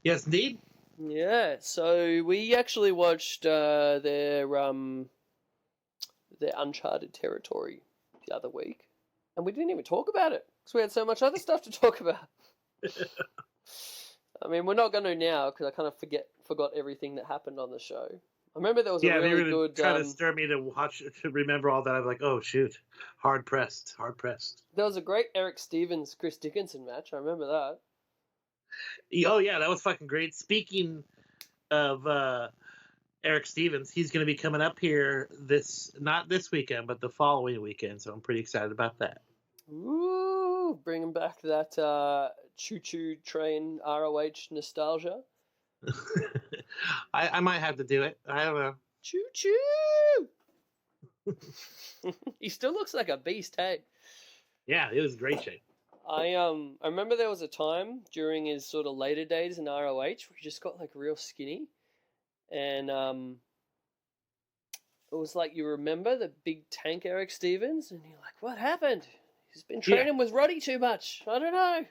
Yes, indeed. Yeah, so we actually watched their Uncharted Territory the other week, and we didn't even talk about it because we had so much other stuff to talk about. I mean, we're not going to now because I kind of forgot everything that happened on the show. I remember there was a really good. Try to stir me to remember all that. I'm like, oh shoot, hard pressed. There was a great Eric Stevens Chris Dickinson match. I remember that. Oh yeah, that was fucking great. Speaking of Eric Stevens, he's going to be coming up here not this weekend, but the following weekend. So I'm pretty excited about that. Ooh, bringing back that choo-choo train ROH nostalgia. I might have to do it. I don't know. Choo-choo! He still looks like a beast, hey? Yeah, it was great shape. I remember there was a time during his sort of later days in ROH where he just got like real skinny, and it was like you remember the big tank Eric Stevens, and you're like, what happened? He's been training with Roddy too much. I don't know.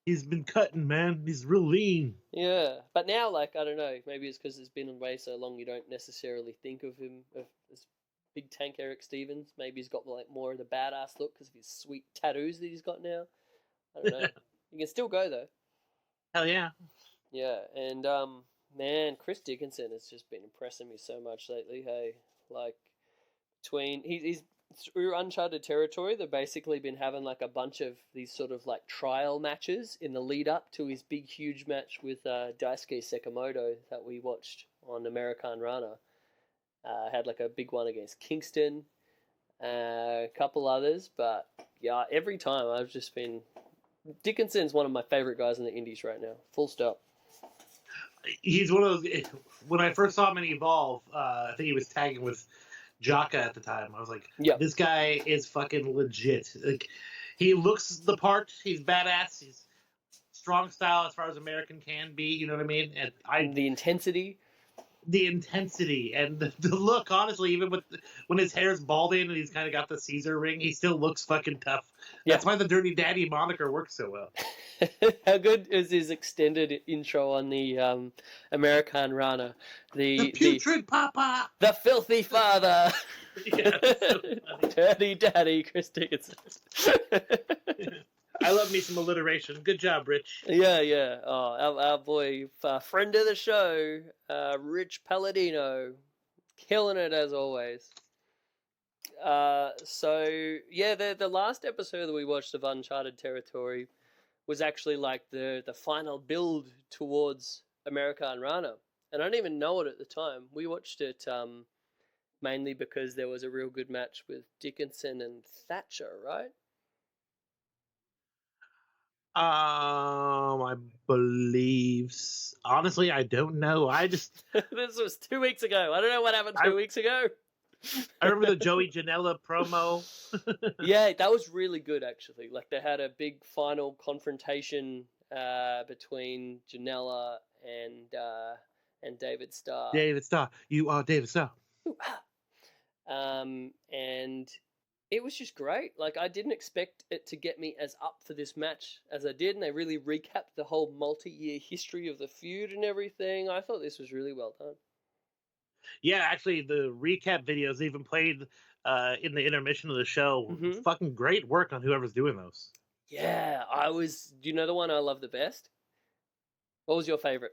He's been cutting, man. He's real lean. Yeah, but now, like, I don't know. Maybe it's because it's been away so long you don't necessarily think of him as big tank Eric Stevens. Maybe he's got like more of the badass look because of his sweet tattoos that he's got now. I don't know. He can still go though. Hell yeah. Yeah, and man, Chris Dickinson has just been impressing me so much lately. Hey, like between he's through uncharted territory. They've basically been having like a bunch of these sort of like trial matches in the lead up to his big huge match with Daisuke Sekimoto that we watched on Americanrana. Had like a big one against Kingston, a couple others, but yeah, every time I've just been. Dickinson's one of my favorite guys in the indies right now. Full stop. He's one of those. When I first saw him in Evolve, I think he was tagging with Jaka at the time. I was like, this guy is fucking legit. Like, he looks the part. He's badass. He's strong style as far as American can be. You know what I mean? And the intensity. The intensity and the look, honestly, even when his hair's balding and he's kind of got the Caesar ring, he still looks fucking tough. Yeah. That's why the Dirty Daddy moniker works so well. How good is his extended intro on the Americanrana? The putrid papa! The filthy father! Yeah, so Dirty Daddy, Chris Dickinson. I love me some alliteration. Good job, Rich. Yeah. Oh, our boy, friend of the show, Rich Palladino, killing it as always. So yeah, the last episode that we watched of Uncharted Territory was actually like the final build towards Americanrana, and I didn't even know it at the time. We watched it mainly because there was a real good match with Dickinson and Thatcher, right? I believe. Honestly, I don't know. I just this was 2 weeks ago. I don't know what happened 2 weeks ago. I remember the Joey Janela promo. Yeah, that was really good actually. Like they had a big final confrontation between Janela and David Starr. David Starr, you are David Starr. And it was just great. Like, I didn't expect it to get me as up for this match as I did, and they really recapped the whole multi-year history of the feud and everything. I thought this was really well done. Yeah, actually, the recap videos even played in the intermission of the show. Mm-hmm. Fucking great work on whoever's doing those. Yeah, do you know the one I love the best? What was your favorite?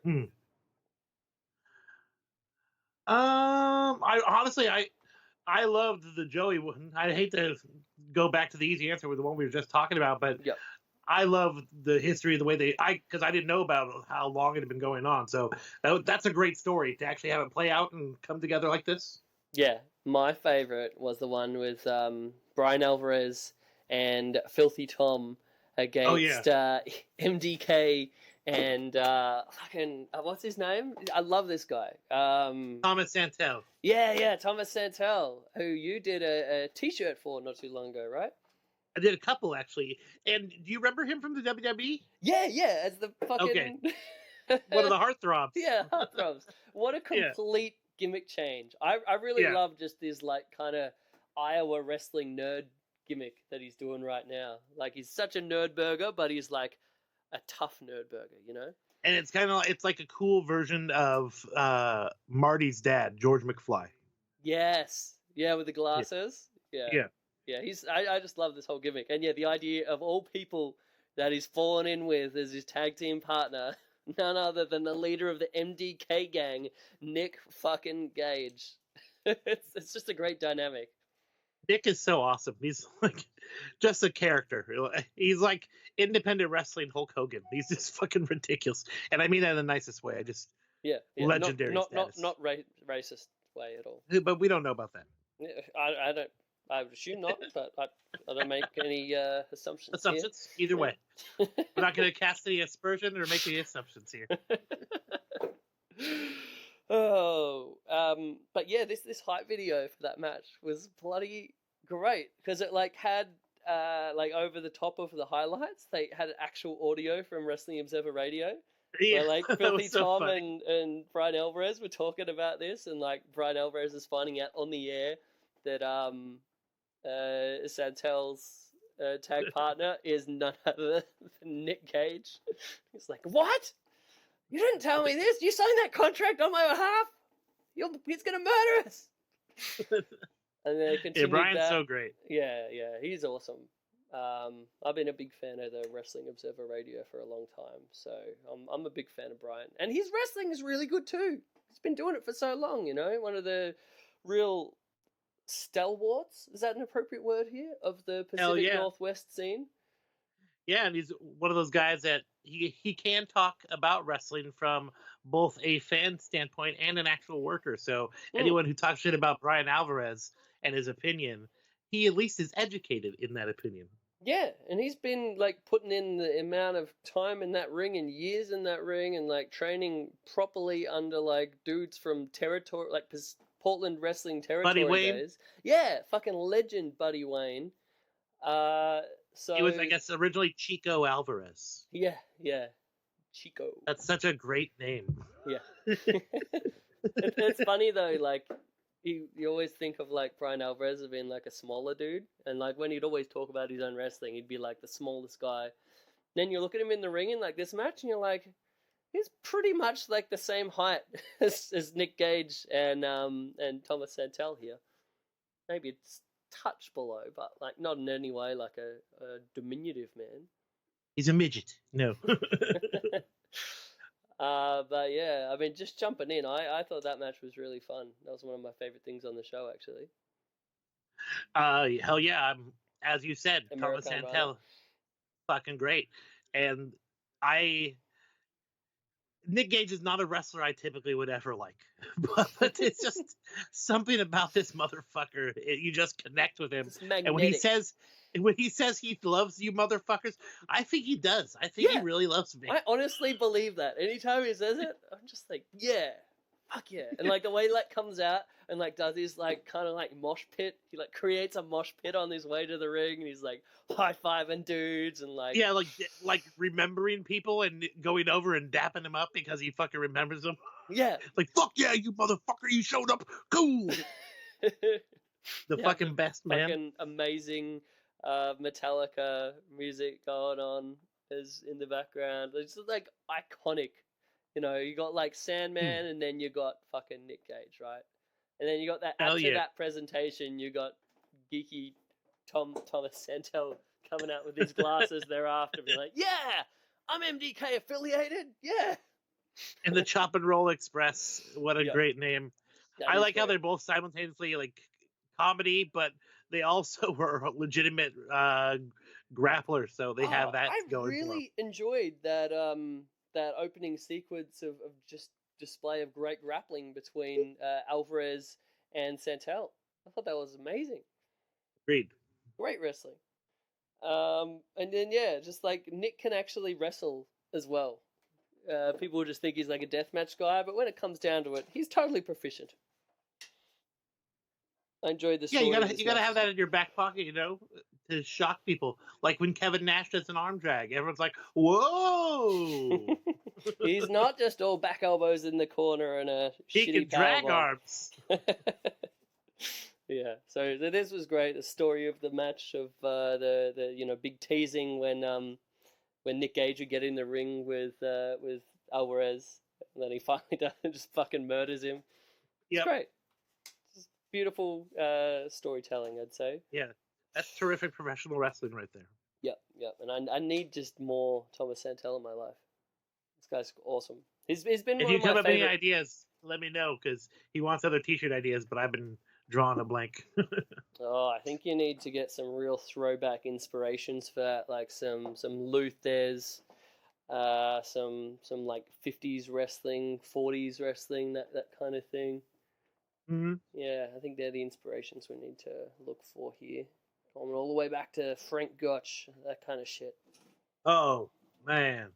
I loved the Joey one. I hate to go back to the easy answer with the one we were just talking about, but I love the history of the way because I didn't know about how long it had been going on. So that's a great story to actually have it play out and come together like this. Yeah, my favorite was the one with Brian Alvarez and Filthy Tom against MDK and what's his name? I love this guy. Thomas Santel. Yeah, Thomas Santel, who you did a T-shirt for not too long ago, right? I did a couple actually. And do you remember him from the WWE? Yeah, as the fucking one of the heartthrobs. Yeah, heartthrobs. What a complete gimmick change. I really love just this like kind of Iowa wrestling nerd gimmick that he's doing right now. Like he's such a nerd burger, but he's like a tough nerd burger, you know? And it's kind of it's like a cool version of Marty's dad, George McFly. Yes. Yeah, with the glasses. Yeah. I just love this whole gimmick. And yeah, the idea of all people that he's fallen in with as his tag team partner, none other than the leader of the MDK gang, Nick fucking Gage. It's just a great dynamic. Nick is so awesome. He's like just a character. He's like independent wrestling Hulk Hogan. He's just fucking ridiculous, and I mean that in the nicest way. I just legendary. Not racist way at all. But we don't know about that. Yeah, I don't. I would assume not, but I don't make any assumptions. Assumptions here. Either way. We're not going to cast any aspersion or make any assumptions here. But yeah, this hype video for that match was bloody great because it like had like over the top of the highlights, they had actual audio from Wrestling Observer Radio. Yeah, where like Filthy Tom and Brian Alvarez were talking about this, and like Brian Alvarez is finding out on the air that Santel's tag partner is none other than Nick Gage. He's like, what? You didn't tell me this. You signed that contract on my behalf. He's gonna murder us. And they continued Brian's that. so great. Yeah, he's awesome. I've been a big fan of the Wrestling Observer Radio for a long time, so I'm a big fan of Brian. And his wrestling is really good too. He's been doing it for so long, you know, one of the real stalwarts, is that an appropriate word here, of the Pacific Northwest scene? Yeah, and he's one of those guys that he can talk about wrestling from both a fan standpoint and an actual worker. So anyone who talks shit about Brian Alvarez and his opinion, he at least is educated in that opinion. Yeah, and he's been like putting in the amount of time in that ring and years in that ring and like training properly under like dudes from territory, like Portland wrestling territory Buddy Wayne. days. Yeah, fucking legend Buddy Wayne. So he was, I guess, originally Chico Alvarez. Yeah, Chico. That's such a great name. Yeah. It's funny though, like you always think of like Brian Alvarez as being like a smaller dude, and like when he'd always talk about his own wrestling, he'd be like the smallest guy. Then you look at him in the ring in like this match, and you're like, he's pretty much like the same height as Nick Gage and Thomas Santel here. Maybe it's touch below, but like not in any way like a diminutive man. He's a midget. No. But yeah, I mean, just jumping in, I thought that match was really fun. That was one of my favorite things on the show, actually. Hell yeah! As you said, Thomas Santel, fucking great. And Nick Gage is not a wrestler I typically would ever like, but it's just something about this motherfucker. You just connect with him, and when he says he loves you motherfuckers, I think he does. I think he really loves me. I honestly believe that. Anytime he says it, I'm just like, yeah, fuck yeah. And like the way he like comes out and like does his like kind of like mosh pit. He like creates a mosh pit on his way to the ring, and he's like high-fiving dudes and like like remembering people and going over and dapping them up because he fucking remembers them. Yeah, like fuck yeah, you motherfucker, you showed up, cool. The fucking best man. Fucking amazing. Metallica music going on is in the background. It's just like iconic, you know. You got like Sandman, and then you got fucking Nick Gage, right? And then you got that after that presentation, you got geeky Thomas Santel coming out with his glasses thereafter, being like, "Yeah, I'm MDK affiliated, yeah." And the Chop and Roll Express, what a great name! I like how they're both simultaneously like comedy, but they also were legitimate grapplers, so they have that going. I really enjoyed that that opening sequence of just display of great grappling between Alvarez and Santel. I thought that was amazing. Agreed. Great wrestling. And then just like Nick can actually wrestle as well. People just think he's like a deathmatch guy, but when it comes down to it, he's totally proficient. I enjoyed the story. Yeah, you gotta have that in your back pocket, you know, to shock people. Like when Kevin Nash does an arm drag, everyone's like, "Whoa!" He's not just all back elbows in the corner and a he shitty can drag powerbomb. arms. Yeah, so this was great. The story of the match of the big teasing when Nick Gage would get in the ring with Alvarez, and then he finally just fucking murders him. Yeah, great. Beautiful storytelling, I'd say. Yeah, that's terrific professional wrestling right there. Yep. And I need just more Thomas Santel in my life. This guy's awesome. He's been if one you of my come up with favorite... any ideas, let me know, because he wants other T-shirt ideas, but I've been drawing a blank. I think you need to get some real throwback inspirations for that, like some Luthers, some like 50s wrestling, 40s wrestling, that kind of thing. Mm-hmm. Yeah, I think they're the inspirations we need to look for here. Going all the way back to Frank Gotch, that kind of shit. Oh, man.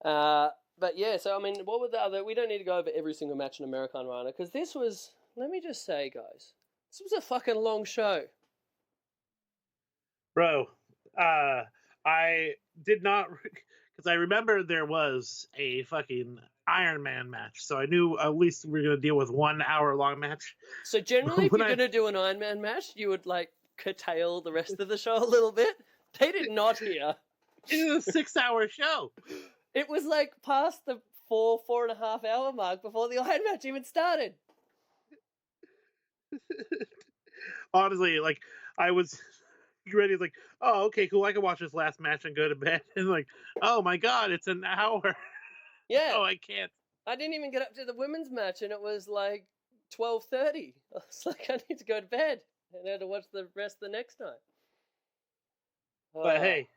But yeah, so I mean, what were the other... We don't need to go over every single match in Americanrana, because this was... Let me just say, guys, this was a fucking long show. Bro, I did not... Because I remember there was a fucking Iron Man match, so I knew at least we were going to deal with 1 hour long match. So generally, if you're going to do an Iron Man match, you would like curtail the rest of the show a little bit. They did not hear. It was a 6-hour show. It was like past the 4.5 hour mark before the Iron match even started. Honestly, like, I was ready, like, oh, okay, cool, I can watch this last match and go to bed. And like, oh my god, it's an hour. Yeah. Oh, I can't. I didn't even get up to the women's match, and it was like 12:30. I was like, I need to go to bed, and I had to watch the rest the next night. But hey,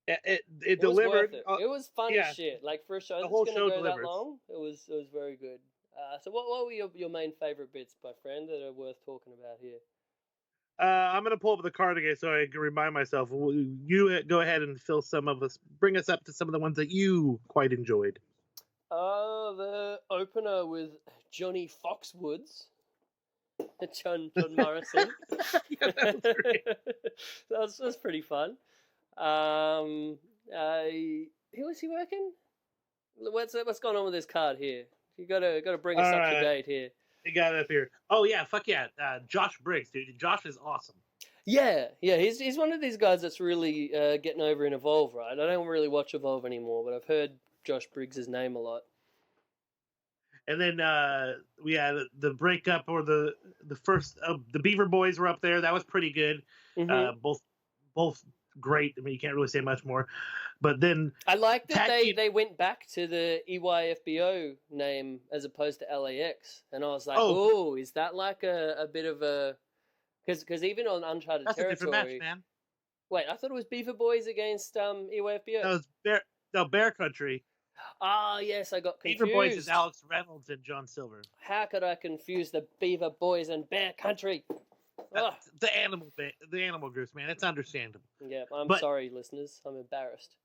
it it delivered. Was worth it. It was fun as shit. Like for a show that's going to go delivers. that long, it was very good. So what were your main favorite bits, my friend, that are worth talking about here? I'm gonna pull up the card again so I can remind myself. You go ahead and fill some of us. Bring us up to some of the ones that you quite enjoyed. The opener with Johnny Foxwoods, John Morrison. Yeah, that was great. that was pretty fun. Who was he working? What's going on with this card here? You gotta bring us up to date here. You got it up here. Oh yeah, fuck yeah, Josh Briggs, dude. Josh is awesome. Yeah. He's one of these guys that's really getting over in Evolve, right? I don't really watch Evolve anymore, but I've heard Josh Briggs' name a lot. And then we had the breakup or the first the Beaver Boys were up there. That was pretty good. Mm-hmm. Both great. I mean, you can't really say much more. But then I like that they went back to the EYFBO name as opposed to LAX, and I was like, oh, is that like a bit of a because even on Uncharted that's Territory, a different match, man. Wait, I thought it was Beaver Boys against EYFBO. That was Bear Country. Ah, yes, I got confused. Beaver Boys is Alex Reynolds and John Silver. How could I confuse the Beaver Boys and Bear Country? The animal groups, man. It's understandable. Yeah, I'm sorry, listeners. I'm embarrassed.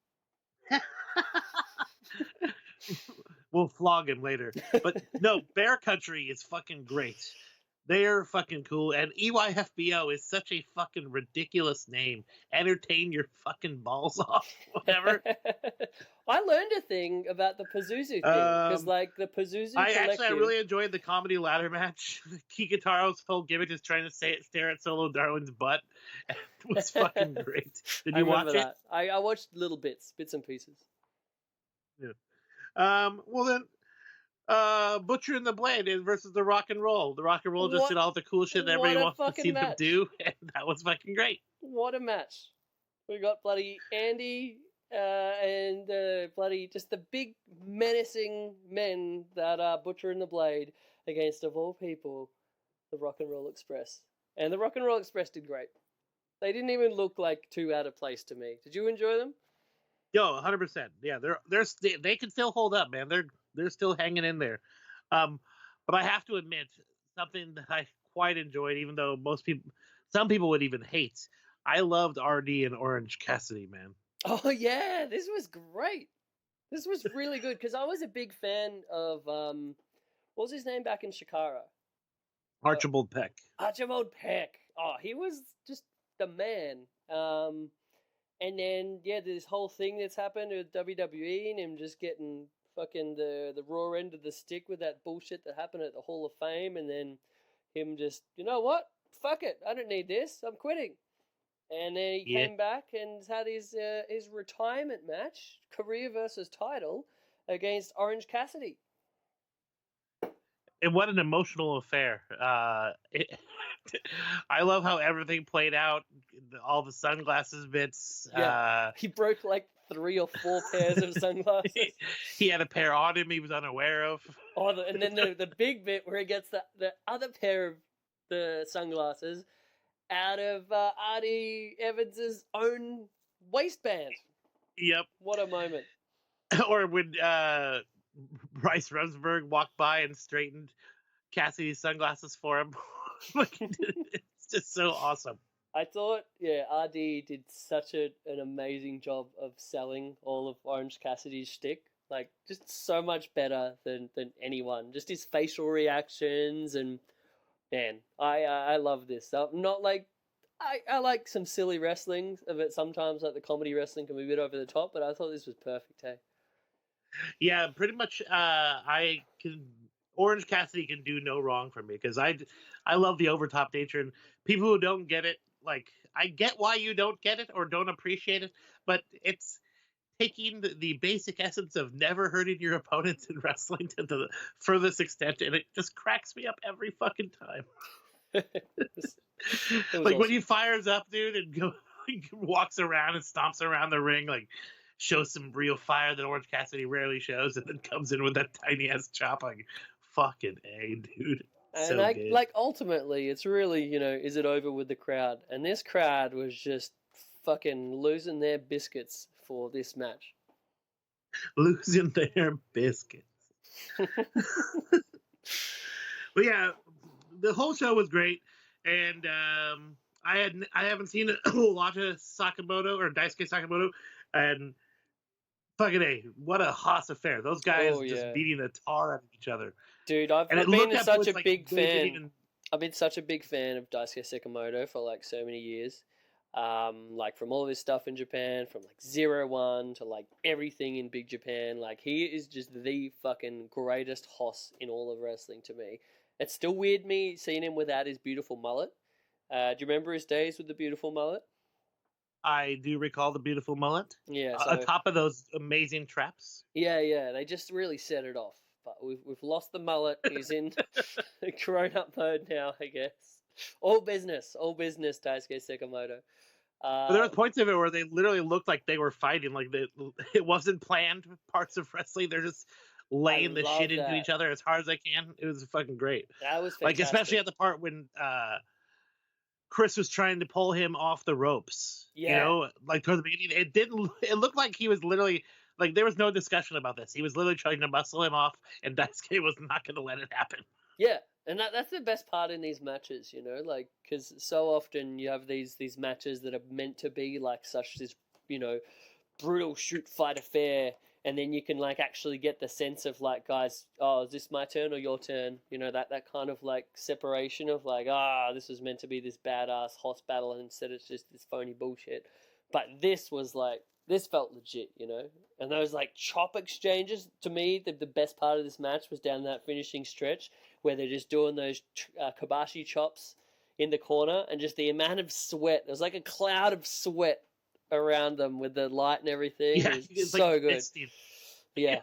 We'll flog him later. But no, Bear Country is fucking great. They're fucking cool. And EYFBO is such a fucking ridiculous name. Entertain your fucking balls off. Whatever. I learned a thing about the Pazuzu thing. Because, like, the Pazuzu I really enjoyed the comedy ladder match. Kikutaro's whole gimmick is trying to stare at Solo Darwin's butt. It was fucking great. Did you watch it? I watched little bits and pieces. Yeah. Well, then, Butcher and the Blade versus the Rock and Roll. The Rock and Roll just did all the cool shit that everybody wants to see them do, and that was fucking great. What a match. We got bloody Andy and bloody just the big menacing men that are Butcher and the Blade against, of all people, the Rock and Roll Express. And the Rock and Roll Express did great. They didn't even look like too out of place to me. Did you enjoy them? Yo, 100%. Yeah, they can still hold up, man. They're still hanging in there. But I have to admit something that I quite enjoyed, even though some people would even hate. I loved RD and Orange Cassidy, man. Oh yeah, this was great. This was really good because I was a big fan of what was his name back in Shikara? Archibald Peck. Archibald Peck. Oh, he was just the man. And then this whole thing that's happened with WWE and him just getting fucking the raw end of the stick with that bullshit that happened at the Hall of Fame, and then him just, you know what? Fuck it. I don't need this. I'm quitting. And then he came back and had his retirement match, career versus title, against Orange Cassidy. And what an emotional affair. I love how everything played out. All the sunglasses bits. Yeah. He broke like 3 or 4 pairs of sunglasses. He had a pair on him he was unaware of. And then the big bit where he gets the other pair of the sunglasses out of Artie Evans's own waistband. Yep. What a moment. Or when Bryce Rumsberg walked by and straightened Cassidy's sunglasses for him. It's just so awesome. I thought, RD did such an amazing job of selling all of Orange Cassidy's shtick. Like, just so much better than anyone. Just his facial reactions and, man, I love this. I'm not like, I like some silly wrestling of it sometimes, like the comedy wrestling can be a bit over the top, but I thought this was perfect, hey? Yeah, pretty much, Orange Cassidy can do no wrong for me because I love the overtop nature, and people who don't get it, like, I get why you don't get it or don't appreciate it, but it's taking the basic essence of never hurting your opponents in wrestling to the furthest extent, and it just cracks me up every fucking time. It was Like awesome. when he fires up, dude, and walks around and stomps around the ring, like shows some real fire that Orange Cassidy rarely shows, and then comes in with that tiny ass chop, like fucking A, dude. And So good. like ultimately, it's really, is it over with the crowd? And this crowd was just fucking losing their biscuits for this match. Losing their biscuits. But yeah, the whole show was great, and I haven't seen a lot of Sakamoto or Daisuke Sakamoto, and fucking A, what a Haas affair. Those guys just beating the tar out of each other. Dude, I've been such a big fan. I've been such a big fan of Daisuke Sakamoto for like so many years. Like from all of his stuff in Japan, from like 0-1 to like everything in Big Japan. Like he is just the fucking greatest hoss in all of wrestling to me. It's still weird me seeing him without his beautiful mullet. Do you remember his days with the beautiful mullet? I do recall the beautiful mullet. Yeah, on top of those amazing traps. Yeah, they just really set it off. But we've lost the mullet. He's in grown-up mode now, I guess. All business, Daisuke Sakamoto. But there were points of it where they literally looked like they were fighting. Like it wasn't planned parts of wrestling. They're just laying the shit into each other as hard as they can. It was fucking great. That was fantastic. Like especially at the part when Chris was trying to pull him off the ropes. Yeah. You know, like towards the beginning, it looked like he was literally like there was no discussion about this. He was literally trying to muscle him off, and Daisuke was not going to let it happen. Yeah. And that's the best part in these matches, like, because so often you have these matches that are meant to be like such this, brutal shoot fight affair, and then you can like actually get the sense of like, guys, oh, is this my turn or your turn? That kind of like separation of like, this is meant to be this badass hoss battle, and instead it's just this phony bullshit. But this felt legit, and those like chop exchanges, to me, the best part of this match was down that finishing stretch where they're just doing those Kobashi chops in the corner, and just the amount of sweat. There's like a cloud of sweat around them with the light and everything. Yeah, it's so like good. Yeah.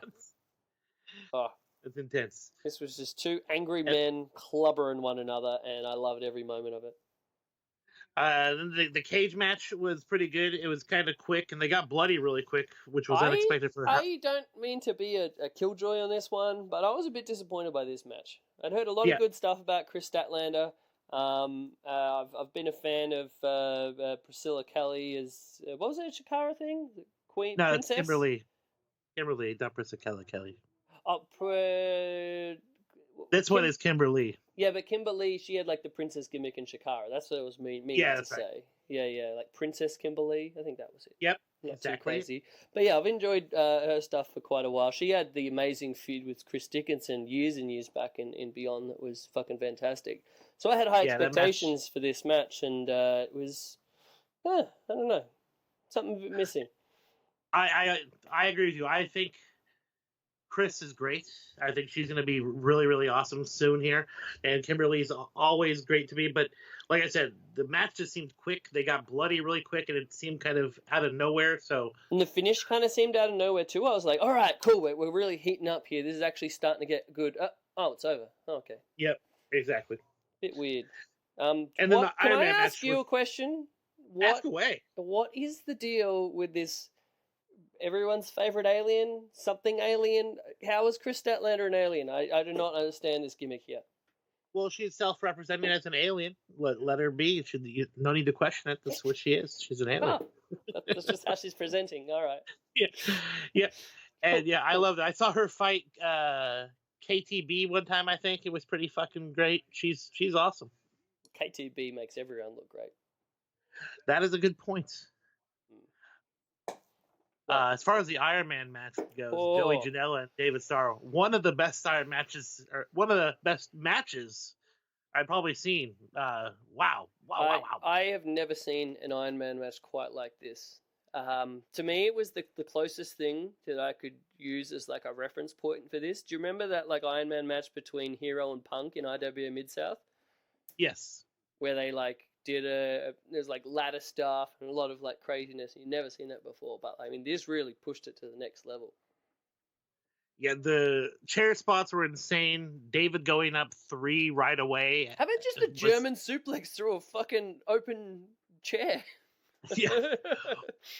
Oh, it's intense. This was just two angry men clubbering one another, and I loved every moment of it. The cage match was pretty good. It was kind of quick, and they got bloody really quick, which was unexpected for her. I don't mean to be a killjoy on this one, but I was a bit disappointed by this match. I'd heard a lot of good stuff about Chris Statlander. I've been a fan of Priscilla Kelly as what was it, a Shakara thing? Queen? No, Princess? it's Kimberly, not Priscilla Kelly. Oh, this one is Kimberly. Yeah, but Kimberly, she had like the princess gimmick in Shakara. That's what it was meaning to say. Right. Yeah, like Princess Kimberly. I think that was it. Yep, not exactly. Too crazy. But yeah, I've enjoyed her stuff for quite a while. She had the amazing feud with Chris Dickinson years and years back in Beyond that was fucking fantastic. So I had high expectations for this match, and it was, I don't know, something a bit missing. I agree with you. I think Chris is great. I think she's going to be really, really awesome soon here. And Kimberly's always great to me. But like I said, the match just seemed quick. They got bloody really quick, and it seemed kind of out of nowhere. And the finish kind of seemed out of nowhere too. I was like, all right, cool. We're really heating up here. This is actually starting to get good. Oh, it's over. Oh, okay. Yep, exactly. Bit weird. And then the Iron Man match. Can I ask you a question? Ask away. What is the deal with this? Everyone's favorite alien, something alien. How is Chris Statlander an alien? I do not understand this gimmick here. Well, she's self-representing as an alien. Let her be. No need to question it. That's what she is. She's an alien. Oh, that's just how she's presenting. All right. Yeah. And yeah, I loved it. I saw her fight KTB one time. I think it was pretty fucking great. She's awesome. KTB makes everyone look great. That is a good point. As far as the Iron Man match goes, Joey Janela and David Starr, one of the best Iron matches, or one of the best matches I've probably seen. Wow. I have never seen an Iron Man match quite like this. To me, it was the closest thing that I could use as like a reference point for this. Do you remember that like Iron Man match between Hero and Punk in IWA Mid-South? Yes. Where they like did there's like ladder stuff and a lot of like craziness. You've never seen that before, but I mean, this really pushed it to the next level. Yeah, the chair spots were insane. David going up 3 right away. How about just a German suplex through a fucking open chair? Yeah.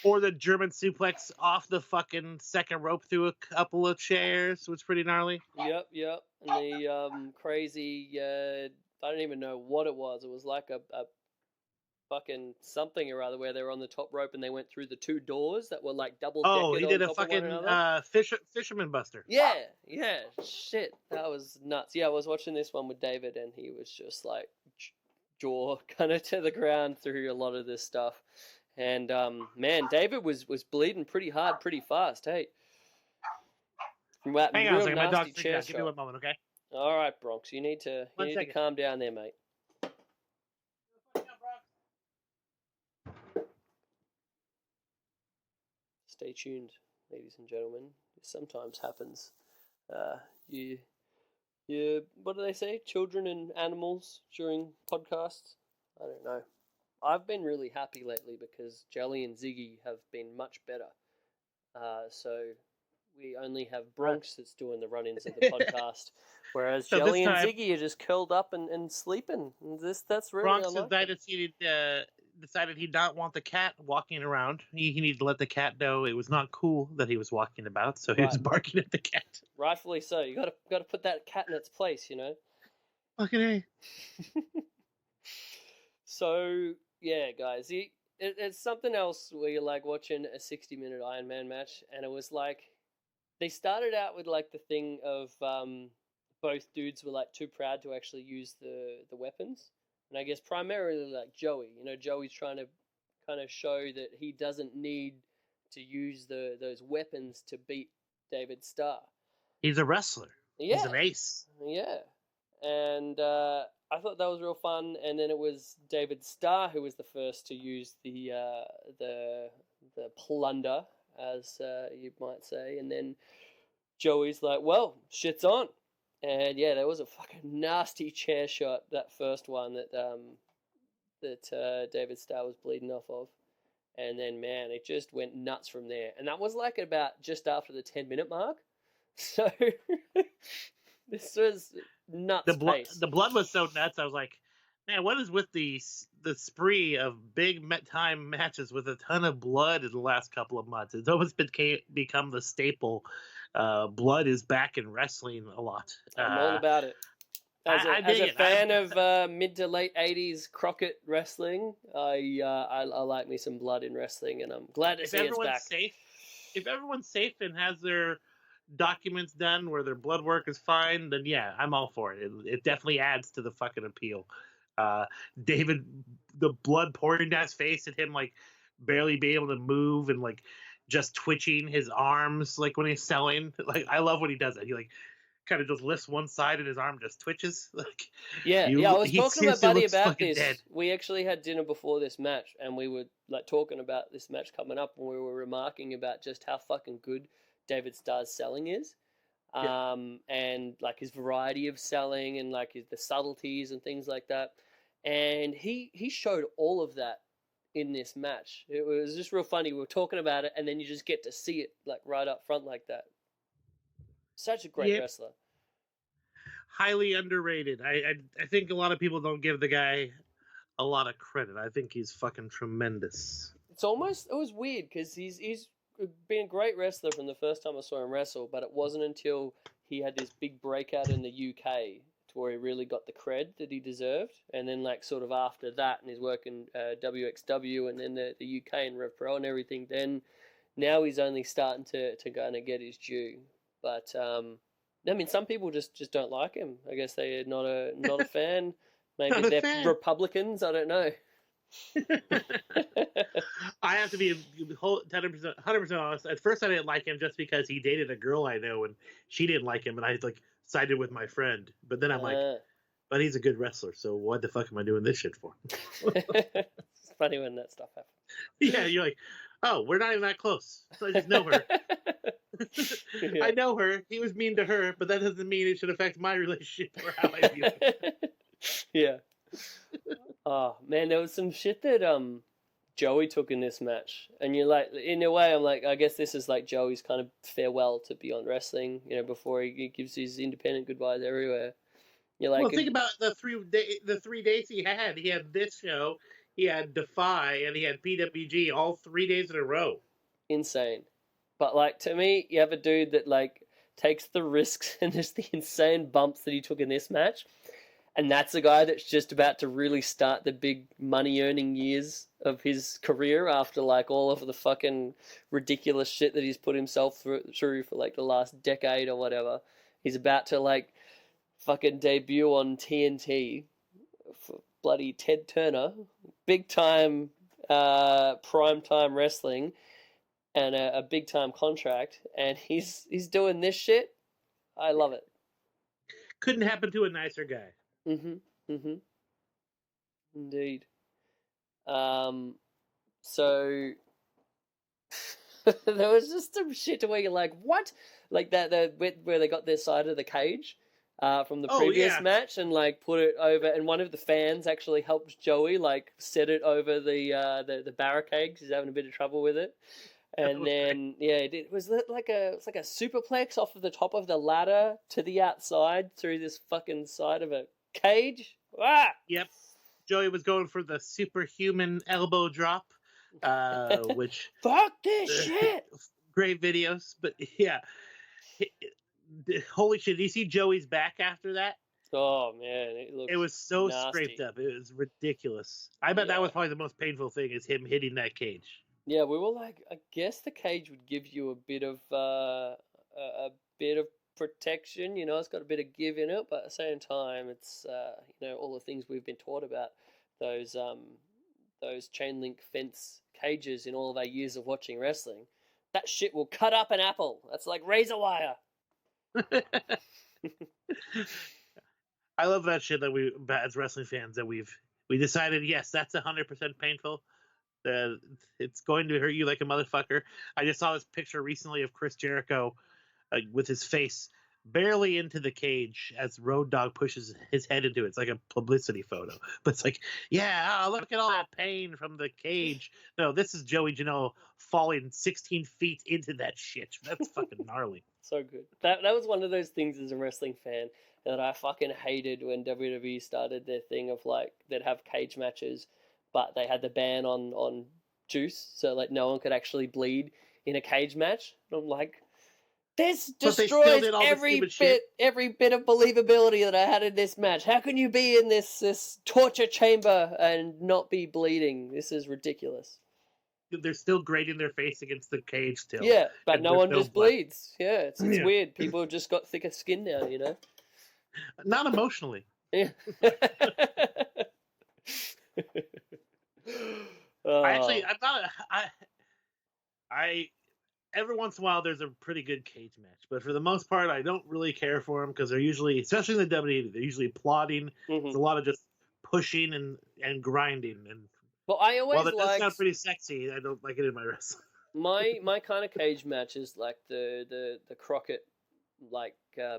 Or the German suplex off the fucking second rope through a couple of chairs was pretty gnarly. Yep. And the crazy, I don't even know what it was. It was like a fucking something or other where they were on the top rope and they went through the 2 doors that were like double decked. Oh, he did a fucking fisherman buster. Yeah, shit, that was nuts. Yeah, I was watching this one with David and he was just like jaw kind of to the ground through a lot of this stuff. And man, David was bleeding pretty hard, pretty fast. Hey, hang on a second, my dog's freaking out. Give me 1 moment, okay? All right, Bronx, you need to calm down there, mate. Stay tuned, ladies and gentlemen. This sometimes happens. You, what do they say? Children and animals during podcasts? I don't know. I've been really happy lately because Jelly and Ziggy have been much better. So we only have Bronx that's doing the run-ins of the podcast, whereas so Jelly and Ziggy are just curled up and sleeping. And that's really Bronx decided he did not want the cat walking around. He needed to let the cat know it was not cool that he was walking about, so he was barking at the cat. Rightfully so. You got to put that cat in its place, you know. Fucking A. So yeah, guys, it's something else where you're like watching a 60-minute Iron Man match, and it was like they started out with like the thing of both dudes were like too proud to actually use the weapons. And I guess primarily like Joey, you know, Joey's trying to kind of show that he doesn't need to use those weapons to beat David Starr. He's a wrestler. Yeah. He's an ace. Yeah. And I thought that was real fun. And then it was David Starr who was the first to use the plunder, as you might say. And then Joey's like, well, shit's on. And yeah, there was a fucking nasty chair shot, that first one that David Starr was bleeding off of. And then, man, it just went nuts from there. And that was like about just after the 10-minute mark. So this was nuts. The blood was so nuts. I was like, man, what is with the spree of big time matches with a ton of blood in the last couple of months? It's almost become the staple. Blood is back in wrestling a lot. I'm all about it. As a fan of mid to late 80s Crockett wrestling, I like me some blood in wrestling, and I'm glad to see it's back. If everyone's safe and has their documents done where their blood work is fine, then yeah, I'm all for it. It definitely adds to the fucking appeal. David, the blood pouring down his face and him like barely being able to move and like just twitching his arms like when he's selling. Like I love when he does that. He like kind of just lifts one side and his arm just twitches. Like I was talking to my buddy about this. Dead. We actually had dinner before this match, and we were like talking about this match coming up, and we were remarking about just how fucking good David Starr's selling is. And like his variety of selling and like the subtleties and things like that. And he showed all of that in this match. It was just real funny. We were talking about it, and then you just get to see it like right up front like that. Such a great wrestler. Highly underrated. I think a lot of people don't give the guy a lot of credit. I think he's fucking tremendous. It was weird because he's been a great wrestler from the first time I saw him wrestle, but it wasn't until he had this big breakout in the UK to where he really got the cred that he deserved. And then like sort of after that and his work in WXW and then the UK and Rev Pro and everything, then now he's only starting to kind of get his due. But I mean, some people just don't like him. I guess they're not a fan. Maybe they're Republicans. I don't know. I have to be 100% honest. At first, I didn't like him just because he dated a girl I know and she didn't like him, and I like sided with my friend. But then I'm like, but he's a good wrestler, so what the fuck am I doing this shit for? It's funny when that stuff happens. Yeah, you're like, Oh, we're not even that close. So I just know her. Yeah. I know her. He was mean to her, but that doesn't mean it should affect my relationship or how I view it. Yeah. Oh man, there was some shit that Joey took in this match, and you're like, in a way, I'm like, I guess this is like Joey's kind of farewell to Beyond Wrestling, you know, before he gives his independent goodbyes everywhere. You're like, Well, think about the 3 days he had. He had this show, he had Defy, and he had PWG all 3 days in a row. insane. But like to me, you have a dude that like takes the risks and just the insane bumps that he took in this match. And that's a guy that's just about to really start the big money earning years of his career after like all of the fucking ridiculous shit that he's put himself through for like the last decade or whatever. He's about to like fucking debut on TNT for bloody Ted Turner, big time prime time wrestling and a big time contract, and he's doing this shit. I love it. Couldn't happen to a nicer guy. Indeed. So there was just some shit where you're like, what? Like that where they got their side of the cage from the previous match and like put it over, and one of the fans actually helped Joey like set it over the barricade because he's having a bit of trouble with it. And then it was like a superplex off of the top of the ladder to the outside through this fucking side of a cage. Ah! Yep. Joey was going for the superhuman elbow drop, which fuck this shit. Great videos, but yeah, holy shit! Did you see Joey's back after that? Oh man, it was so nasty. scraped up. It was ridiculous. I bet that was probably the most painful thing is him hitting that cage. Yeah, we were like, I guess the cage would give you a bit of protection. You know, it's got a bit of give in it, but at the same time, it's you know, all the things we've been taught about those chain link fence cages in all of our years of watching wrestling. That shit will cut up an apple. That's like razor wire. I love that shit that we, as wrestling fans, that we decided, yes, that's 100% painful. It's going to hurt you like a motherfucker. I just saw this picture recently of Chris Jericho with his face barely into the cage as Road Dogg pushes his head into it. It's like a publicity photo. But it's like, yeah, look at all that pain from the cage. No, this is Joey Janela falling 16 feet into that shit. That's fucking gnarly. So good. That was one of those things as a wrestling fan that I fucking hated when WWE started their thing of like, they'd have cage matches, but they had the ban on juice, so like no one could actually bleed in a cage match. And I'm like, this destroys every bit of believability that I had in this match. How can you be in this torture chamber and not be bleeding? This is ridiculous. They're still grating their face against the cage still. Yeah, but no one just bleeds. Yeah, it's weird. People have just got thicker skin now, you know? Not emotionally. Yeah. I every once in a while there's a pretty good cage match, but for the most part I don't really care for them because they're usually, especially in the WWE, they're usually plotting. There's a lot of just pushing and grinding. And well, I always while that sounds pretty sexy, I don't like it in my wrestling. My kind of cage match is like the Crockett, like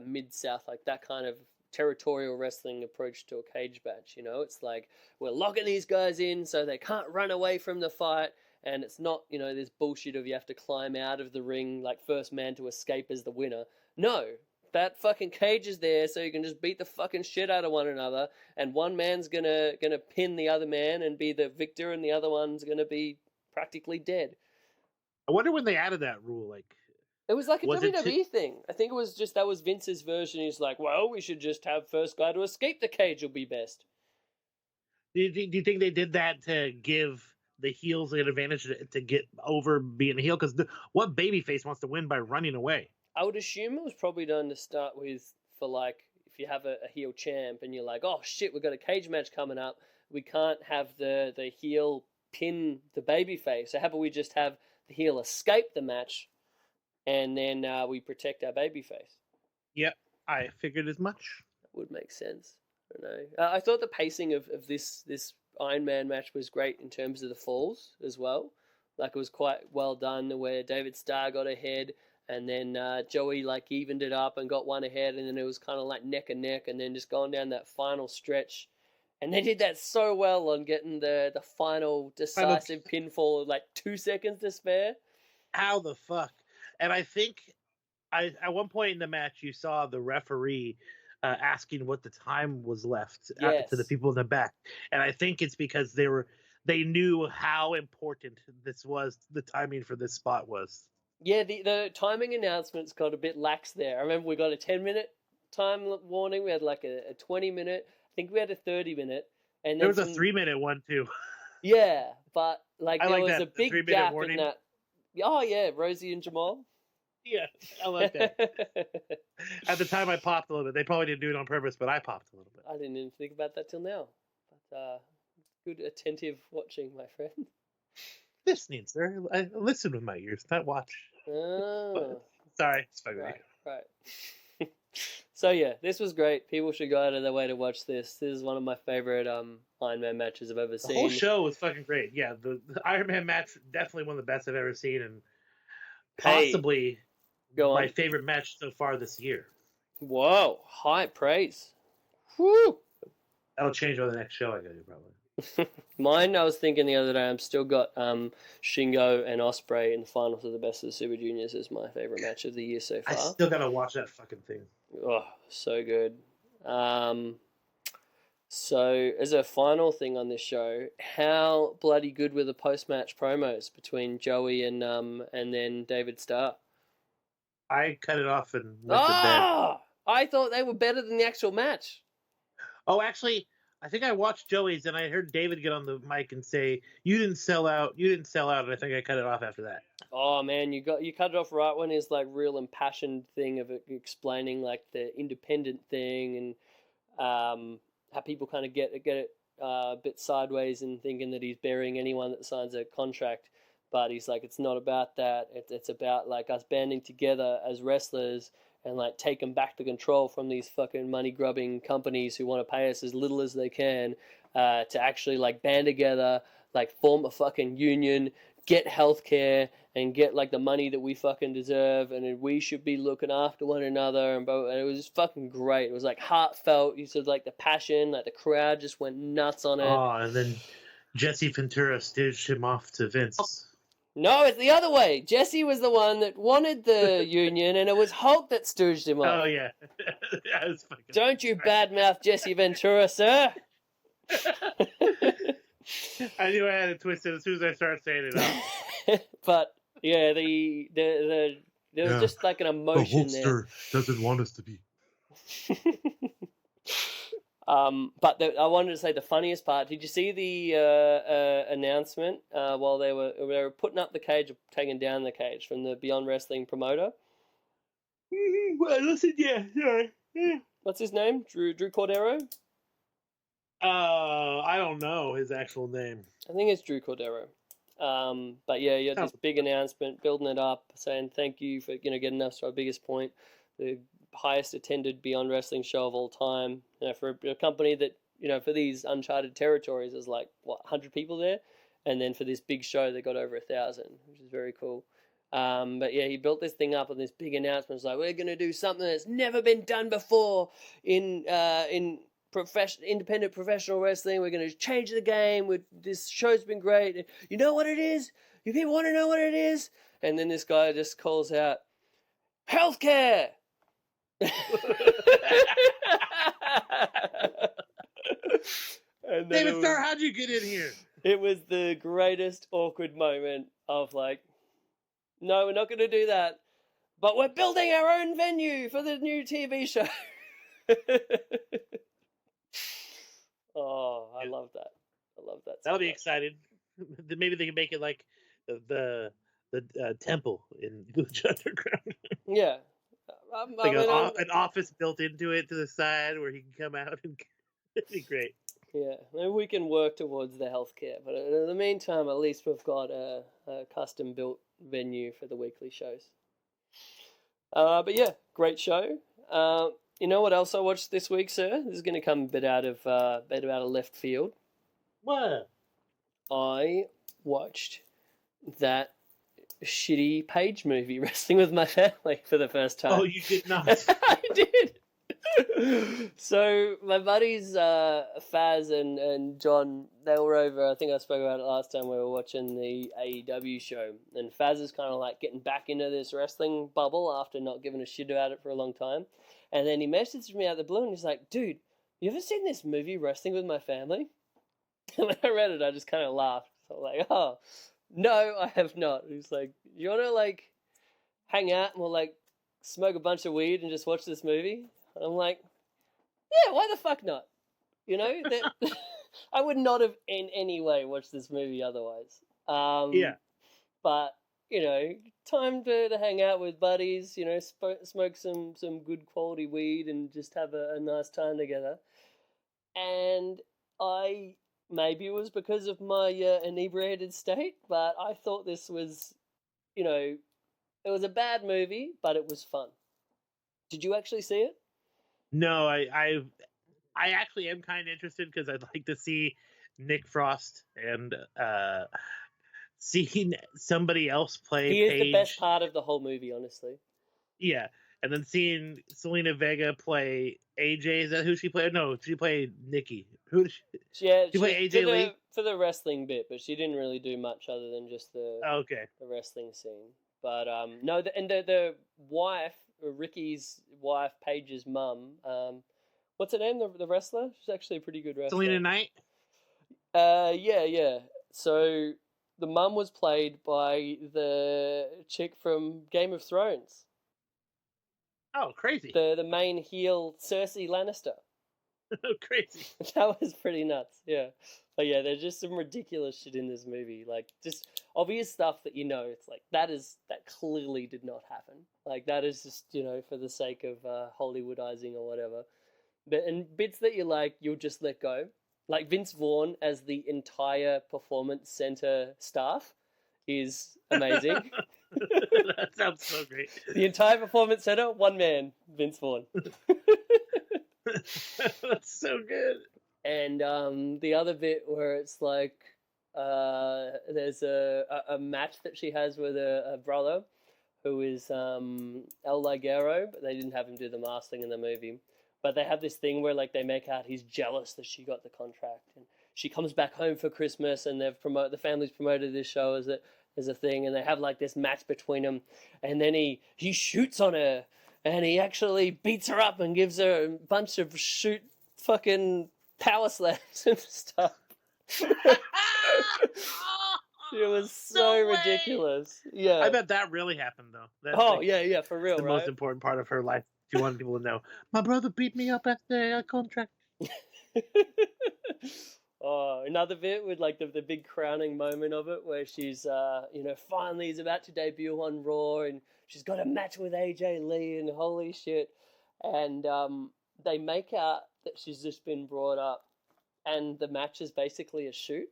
Mid-South, like that kind of territorial wrestling approach to a cage match. You know, it's like we're locking these guys in so they can't run away from the fight, and it's not, you know, this bullshit of you have to climb out of the ring like first man to escape as the winner. No, that fucking cage is there so you can just beat the fucking shit out of one another, and one man's gonna pin the other man and be the victor, and the other one's gonna be practically dead. I wonder when they added that rule. Like, it was like a WWE thing. I think it was just, that was Vince's version. He's like, well, we should just have first guy to escape the cage will be best. Do you think they did that to give the heels an advantage to get over being a heel? Because what babyface wants to win by running away? I would assume it was probably done to start with for like, if you have a heel champ and you're like, oh shit, we've got a cage match coming up. We can't have the heel pin the babyface. So how about we just have the heel escape the match, and then we protect our babyface. Yep, I figured as much. That would make sense. I don't know. I thought the pacing of this Iron Man match was great in terms of the falls as well. Like, it was quite well done where David Starr got ahead, and then Joey, like, evened it up and got one ahead, and then it was kind of like neck and neck, and then just going down that final stretch. And they did that so well on getting the final decisive pinfall with like 2 seconds to spare. How the fuck? And I think at one point in the match, you saw the referee asking what the time was left to the people in the back. And I think it's because they knew how important the timing for this spot was. Yeah, the timing announcements got a bit lax there. I remember we got a 10-minute time warning. We had like a 20-minute. I think we had a 30-minute. And there was a 3-minute one too. Yeah, but like there was that, a big gap in that. Oh yeah, Rosie and Jamal. Yeah, I like that. At the time, I popped a little bit. They probably didn't do it on purpose, but I popped a little bit. I didn't even think about that till now. But good attentive watching, my friend. Listening, sir. I listen with my ears, not watch. Oh. Sorry. Right. So yeah, this was great. People should go out of their way to watch this. This is one of my favorite Iron Man matches I've ever seen. The whole show was fucking great. Yeah, the Iron Man match, definitely one of the best I've ever seen, and possibly my favorite match so far this year. Whoa, high praise. Woo! That'll change on the next show I go to, probably. Mine, I was thinking the other day, I've still got Shingo and Ospreay in the finals of the Best of the Super Juniors as my favorite match of the year so far. I still gotta watch that fucking thing. Oh, so good. So, as a final thing on this show, how bloody good were the post-match promos between Joey and then David Starr? I cut it off and went to bed. I thought they were better than the actual match. Oh, actually, I think I watched Joey's and I heard David get on the mic and say, "You didn't sell out. You didn't sell out." And I think I cut it off after that. Oh man, you cut it off right when his like real impassioned thing of explaining like the independent thing and how people kind of get it a bit sideways and thinking that he's burying anyone that signs a contract. But he's like, it's not about that. It's about like us banding together as wrestlers and like taking back the control from these fucking money grubbing companies who want to pay us as little as they can to actually like band together, like form a fucking union, get healthcare and get like the money that we fucking deserve, and we should be looking after one another. And it was just fucking great. It was like heartfelt. You said like the passion, like the crowd just went nuts on it. Oh, and then Jesse Ventura staged him off to Vince. No, it's the other way. Jesse was the one that wanted the union, and it was Hulk that stooged him off. Oh, yeah. That was fucking Don't you badmouth Jesse Ventura, sir. I knew I had it twisted as soon as I started saying it. But, yeah, there was just like an emotion there. The Hulkster doesn't want us to be. But I wanted to say the funniest part. Did you see the announcement while they were putting up the cage or taking down the cage from the Beyond Wrestling promoter? Well, listen, yeah. What's his name? Drew Cordero? I don't know his actual name. I think it's Drew Cordero. But yeah, you had this big announcement, building it up, saying thank you for getting us to our biggest point. The highest attended Beyond Wrestling show of all time. For a company that, for these uncharted territories, there's like, 100 people there? And then for this big show, they got over 1,000, which is very cool. But yeah, he built this thing up with this big announcement. It's like, we're going to do something that's never been done before in independent professional wrestling. We're going to change the game. This show's been great. You know what it is? You people want to know what it is? And then this guy just calls out, healthcare! David Starr, how'd you get in here? It was the greatest awkward moment of like, no, we're not going to do that, but we're building our own venue for the new TV show. Oh, I love that. That'll be exciting. Maybe they can make it like the temple in Lucha Underground. Yeah. Like an office built into it to the side where he can come out and it'd be great. Yeah, maybe we can work towards the healthcare, but in the meantime, at least we've got a custom built venue for the weekly shows. But yeah, great show. You know what else I watched this week, sir? This is going to come a bit out of left field. What? I watched that shitty Page movie, Wrestling with My Family, for the first time. Oh, you did not? I did. So my buddies Faz and John, they were over. I think I spoke about it last time. We were watching the AEW show, and Faz is kind of like getting back into this wrestling bubble after not giving a shit about it for a long time. And then he messaged me out of the blue, and he's like, "Dude, you ever seen this movie Wrestling with My Family?" And when I read it, I just kind of laughed. So I'm like, "Oh, no, I have not." He's like, "You want to like hang out and we'll like smoke a bunch of weed and just watch this movie?" And I'm like, "Yeah, why the fuck not?" You know, that I would not have in any way watched this movie otherwise. Yeah. But you know, time to hang out with buddies. You know, smoke some good quality weed and just have a nice time together. And maybe it was because of my inebriated state, but I thought this was, you know, it was a bad movie, but it was fun. Did you actually see it? No, I actually am kind of interested because I'd like to see Nick Frost and seeing somebody else play. He is Paige. the best part of the whole movie, honestly. Yeah, and then seeing Selena Vega play AJ. Is that who she played? No, she played Nikki. Who did she? Yeah, she played AJ Lee for the wrestling bit, but she didn't really do much other than just the wrestling scene. But no, the wife, Ricky's wife, Paige's mum. What's her name? The wrestler. She's actually a pretty good wrestler. Selena Knight. Yeah. So the mum was played by the chick from Game of Thrones. Oh, crazy! The main heel, Cersei Lannister. Oh, crazy! That was pretty nuts. Yeah, but yeah, there's just some ridiculous shit in this movie. Like just obvious stuff that you know. It's like that clearly did not happen. Like that is just, you know, for the sake of Hollywoodizing or whatever. And bits that you like, you'll just let go. Like Vince Vaughn as the entire performance center staff is amazing. That sounds so great. The entire performance center, one man, Vince Vaughn. That's so good. And the other bit where it's like there's a match that she has with a brother who is El Ligero, but they didn't have him do the mask thing in the movie. But they have this thing where like they make out he's jealous that she got the contract, and she comes back home for Christmas, and the family's promoted this show as a thing, and they have like this match between them, and then he shoots on her, and he actually beats her up and gives her a bunch of fucking power slams and stuff. It was so ridiculous. Yeah, I bet that really happened though. That's yeah, for real. The right? most important part of her life. She wanted people to know, my brother beat me up at the contract. Oh, another bit with like the big crowning moment of it, where she's finally is about to debut on Raw, and she's got a match with AJ Lee, and holy shit, and they make out that she's just been brought up, and the match is basically a shoot.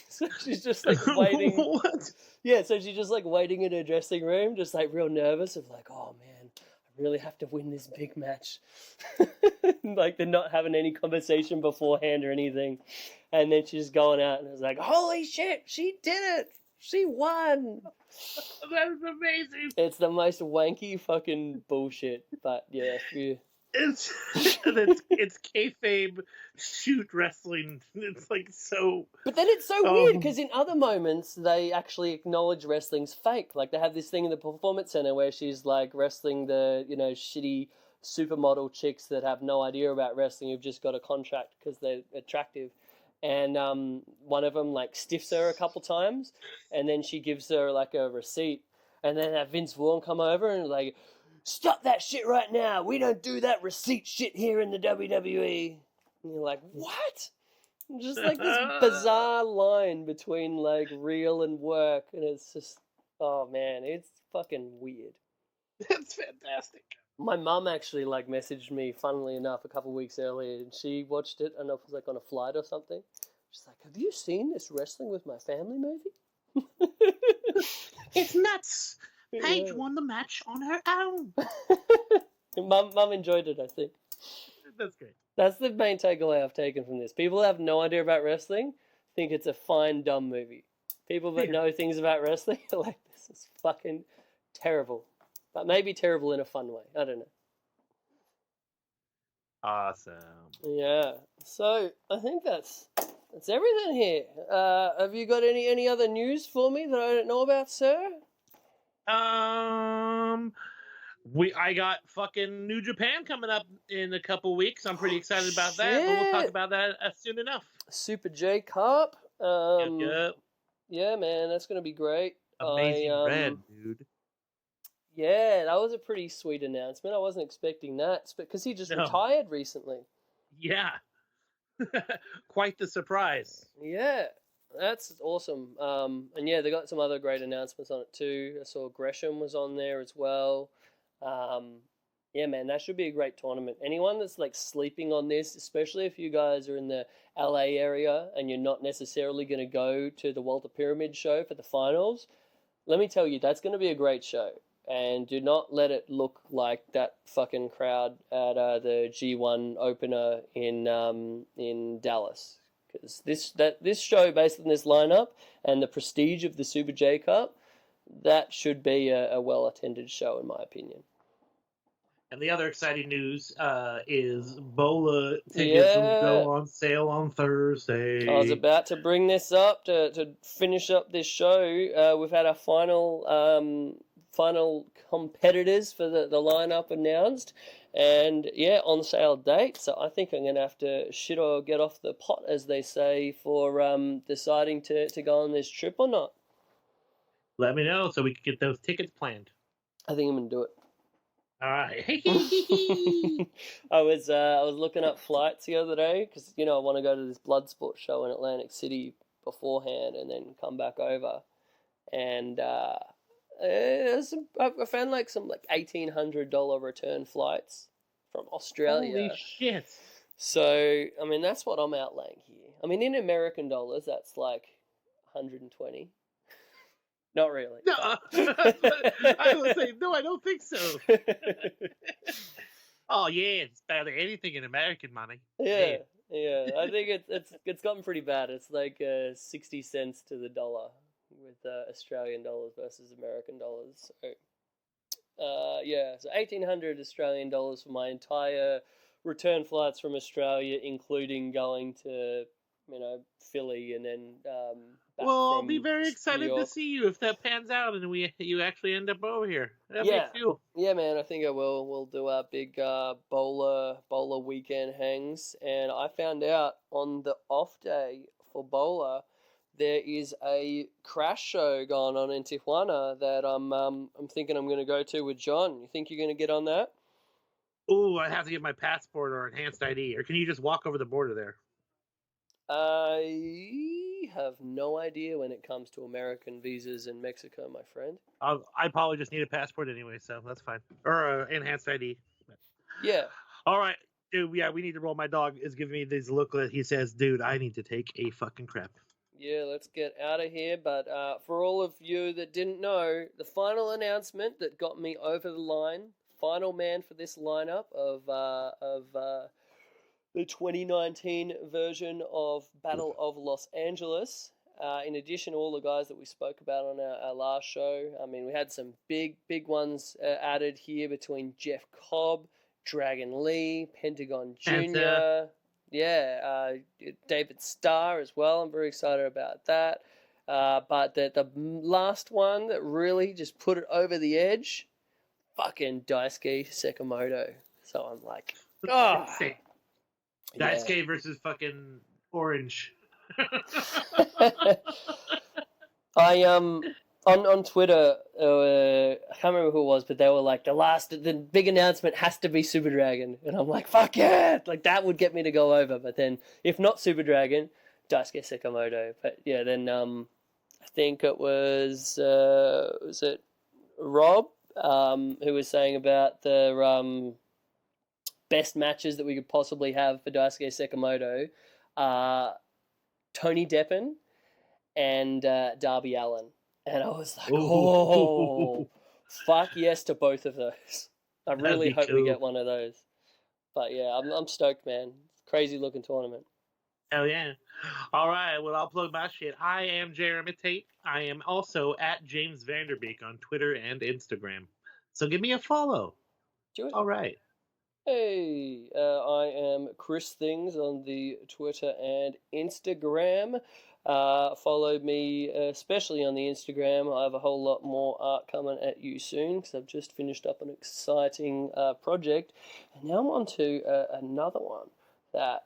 So she's just like waiting. What? Yeah, so she's just like waiting in her dressing room, just like real nervous of like, oh man, I really have to win this big match. Like they're not having any conversation beforehand or anything. And then she's going out and it's like, holy shit, she did it! She won! That is amazing. It's the most wanky fucking bullshit, but yeah, It's kayfabe shoot wrestling. It's like so. But then it's so weird because in other moments they actually acknowledge wrestling's fake. Like they have this thing in the performance center where she's like wrestling the shitty supermodel chicks that have no idea about wrestling, who've just got a contract because they're attractive. And one of them like stiffs her a couple times, and then she gives her like a receipt, and then have Vince Vaughn come over and like, stop that shit right now. We don't do that receipt shit here in the WWE. And you're like, what? Just like this bizarre line between like real and work. And it's just, oh man, it's fucking weird. That's fantastic. My mum actually like messaged me, funnily enough, a couple of weeks earlier, and she watched it, and it was like on a flight or something. She's like, have you seen this Wrestling with My Family movie? It's nuts. Paige won the match on her own. Mum enjoyed it, I think. That's great. That's the main takeaway I've taken from this. People who have no idea about wrestling think it's a fine, dumb movie. People that know things about wrestling are like, this is fucking terrible. But maybe terrible in a fun way. I don't know. Awesome. Yeah. So I think that's everything here. Have you got any other news for me that I don't know about, sir? I got fucking New Japan coming up in a couple weeks. I'm pretty excited about that, but we'll talk about that soon enough. Super J Cup. Yep. Yeah, man, that's gonna be great. Amazing Red, dude. Yeah, that was a pretty sweet announcement. I wasn't expecting that, because he just retired recently. Yeah. Quite the surprise. Yeah, that's awesome. And yeah, they got some other great announcements on it too. I saw Gresham was on there as well. Yeah, man, that should be a great tournament. Anyone that's like sleeping on this, especially if you guys are in the LA area and you're not necessarily going to go to the Walter Pyramid show for the finals, let me tell you, that's going to be a great show. And do not let it look like that fucking crowd at the G1 opener in Dallas. Because this show, based on this lineup and the prestige of the Super J Cup, that should be a well-attended show, in my opinion. And the other exciting news is BOLA tickets will go on sale on Thursday. I was about to bring this up to finish up this show. We've had our final competitors for the lineup announced, and yeah, on sale date. So I think I'm gonna have to shit or get off the pot, as they say, for deciding to go on this trip or not. Let me know so we can get those tickets planned. I think I'm gonna do it. All right. I was looking up flights the other day because I want to go to this Bloodsport show in Atlantic City beforehand and then come back over, and I found some $1,800 return flights from Australia. Holy shit! So I mean that's what I'm outlaying here. I mean in American dollars that's like 120. Not really. No, I would say no. I don't think so. Oh yeah, it's better than anything in American money. Yeah. I think it's gotten pretty bad. It's like 60 cents to the dollar with Australian dollars versus American dollars. So, so 1,800 Australian dollars for my entire return flights from Australia, including going to Philly and then. Well, I'll be very excited to see you if that pans out and you actually end up over here. That'd be cool. Yeah, man, I think I will. We'll do our big BOLA weekend hangs, and I found out on the off day for BOLA there is a crash show going on in Tijuana that I'm thinking I'm going to go to with John. You think you're going to get on that? Ooh, I have to get my passport or enhanced ID, or can you just walk over the border there? I have no idea when it comes to American visas in Mexico, my friend. I probably just need a passport anyway, so that's fine. Or enhanced ID. Yeah. All right, dude. Yeah, we need to roll. My dog is giving me this look that he says, "Dude, I need to take a fucking crap." Yeah, let's get out of here. But for all of you that didn't know, the final announcement that got me over the line, final man for this lineup of the 2019 version of Battle of Los Angeles. In addition to all the guys that we spoke about on our last show, I mean, we had some big ones added here between Jeff Cobb, Dragon Lee, Pentagon Jr., David Starr as well. I'm very excited about that. But the last one that really just put it over the edge, fucking Daisuke Sekimoto. So I'm like, oh. Daisuke versus fucking Orange. I on Twitter, I can't remember who it was, but they were like, the big announcement has to be Super Dragon, and I'm like, fuck yeah, like that would get me to go over. But then if not Super Dragon, Daisuke Sekimoto. But yeah, then I think it was it Rob who was saying about the best matches that we could possibly have for Daisuke Sekimoto, Tony Deppen and Darby Allin. And I was like, oh, fuck yes to both of those. I really hope we get one of those. But yeah, I'm stoked, man. Crazy looking tournament. Hell yeah. All right, well, I'll plug my shit. I am Jeremy Tate. I am also at Jaims Vanderbeek on Twitter and Instagram. So give me a follow. Do it. All right. Hey, I am Chris Things on the Twitter and Instagram. Follow me, especially on the Instagram. I have a whole lot more art coming at you soon because I've just finished up an exciting project. And now I'm on to another one that.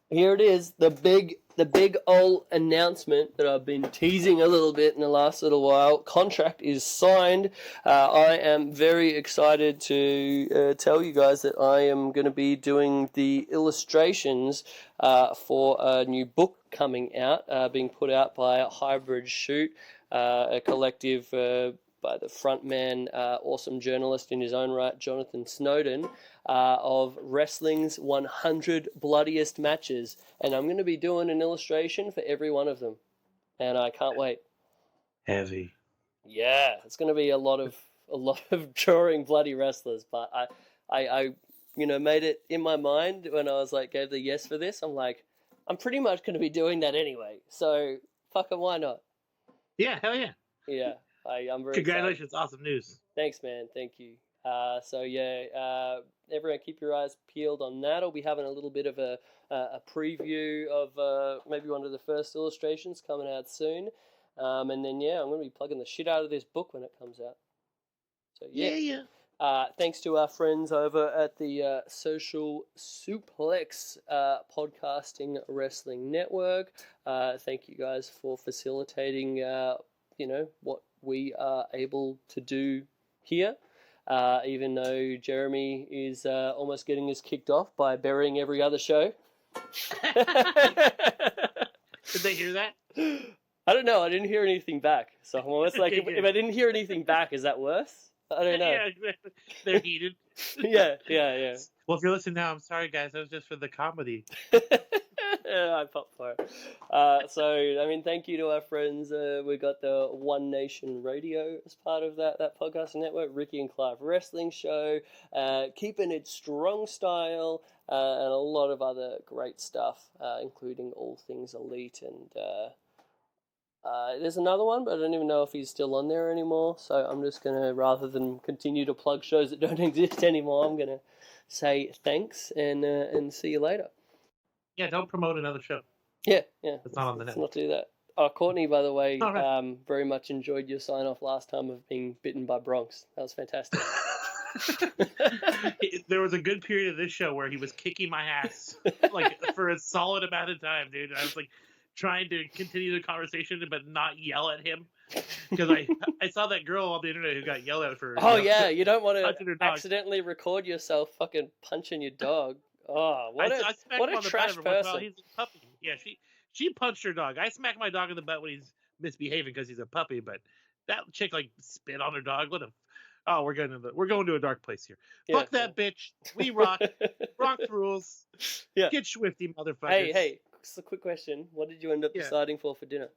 Here it is, the big old announcement that I've been teasing a little bit in the last little while. Contract is signed. I am very excited to tell you guys that I am going to be doing the illustrations for a new book coming out, being put out by Hybrid Shoot, a collective by the frontman, awesome journalist in his own right, Jonathan Snowden, of wrestling's 100 bloodiest matches. And I'm going to be doing an illustration for every one of them. And I can't wait. Heavy. Yeah, it's going to be a lot of drawing bloody wrestlers. But I made it in my mind when I was like, gave the yes for this. I'm like, I'm pretty much going to be doing that anyway. So fucking why not? Yeah, hell yeah. Yeah. I'm very Congratulations, excited. Awesome news. Thanks, man. Thank you. Everyone keep your eyes peeled on that. I'll be having a little bit of a preview of maybe one of the first illustrations coming out soon. And then, I'm going to be plugging the shit out of this book when it comes out. So, yeah. Thanks to our friends over at the Social Suplex Podcasting Wrestling Network. Thank you guys for facilitating, what we are able to do here, even though Jeremy is almost getting us kicked off by burying every other show. Did they hear that? I don't know. I didn't hear anything back. So I'm almost like, if I didn't hear anything back, is that worse? I don't know. Yeah, they're heated. Yeah. Well, if you're listening now, I'm sorry, guys. That was just for the comedy. I popped for it. Thank you to our friends. We got the One Nation Radio as part of that podcast network, Ricky and Clive Wrestling Show, Keeping It Strong Style, and a lot of other great stuff, including All Things Elite. And there's another one, but I don't even know if he's still on there anymore. So I'm just going to, rather than continue to plug shows that don't exist anymore, I'm going to say thanks and see you later. Yeah, don't promote another show. Yeah. It's not on the net. Let's not do that. Oh, Courtney, by the way, right. Very much enjoyed your sign-off last time of being bitten by Bronx. That was fantastic. There was a good period of this show where he was kicking my ass for a solid amount of time, dude. I was trying to continue the conversation but not yell at him because I saw that girl on the internet who got yelled at for. You don't want to accidentally record yourself fucking punching your dog. Oh, what a trash person! Well, he's a puppy. Yeah, she punched her dog. I smacked my dog in the butt when he's misbehaving because he's a puppy. But that chick spit on her dog. We're going to a dark place here. Yeah. Fuck that bitch. We rock. Rock rules. Yeah. Get swifty, motherfuckers. Hey. Just a quick question. What did you end up deciding for dinner?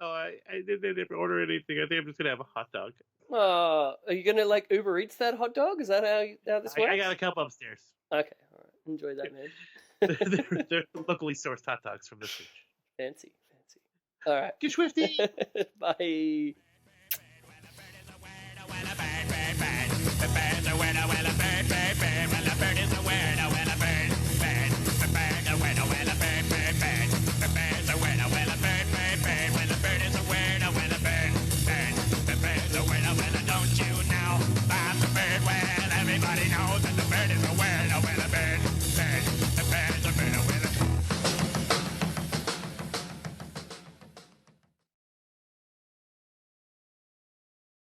Oh, I didn't order anything. I think I'm just gonna have a hot dog. Are you gonna Uber Eats that hot dog? Is that how this works? I got a cup upstairs. Okay, all right. Enjoy that, man. they're locally sourced hot dogs from this beach. Fancy. All right. Get swifty. Bye.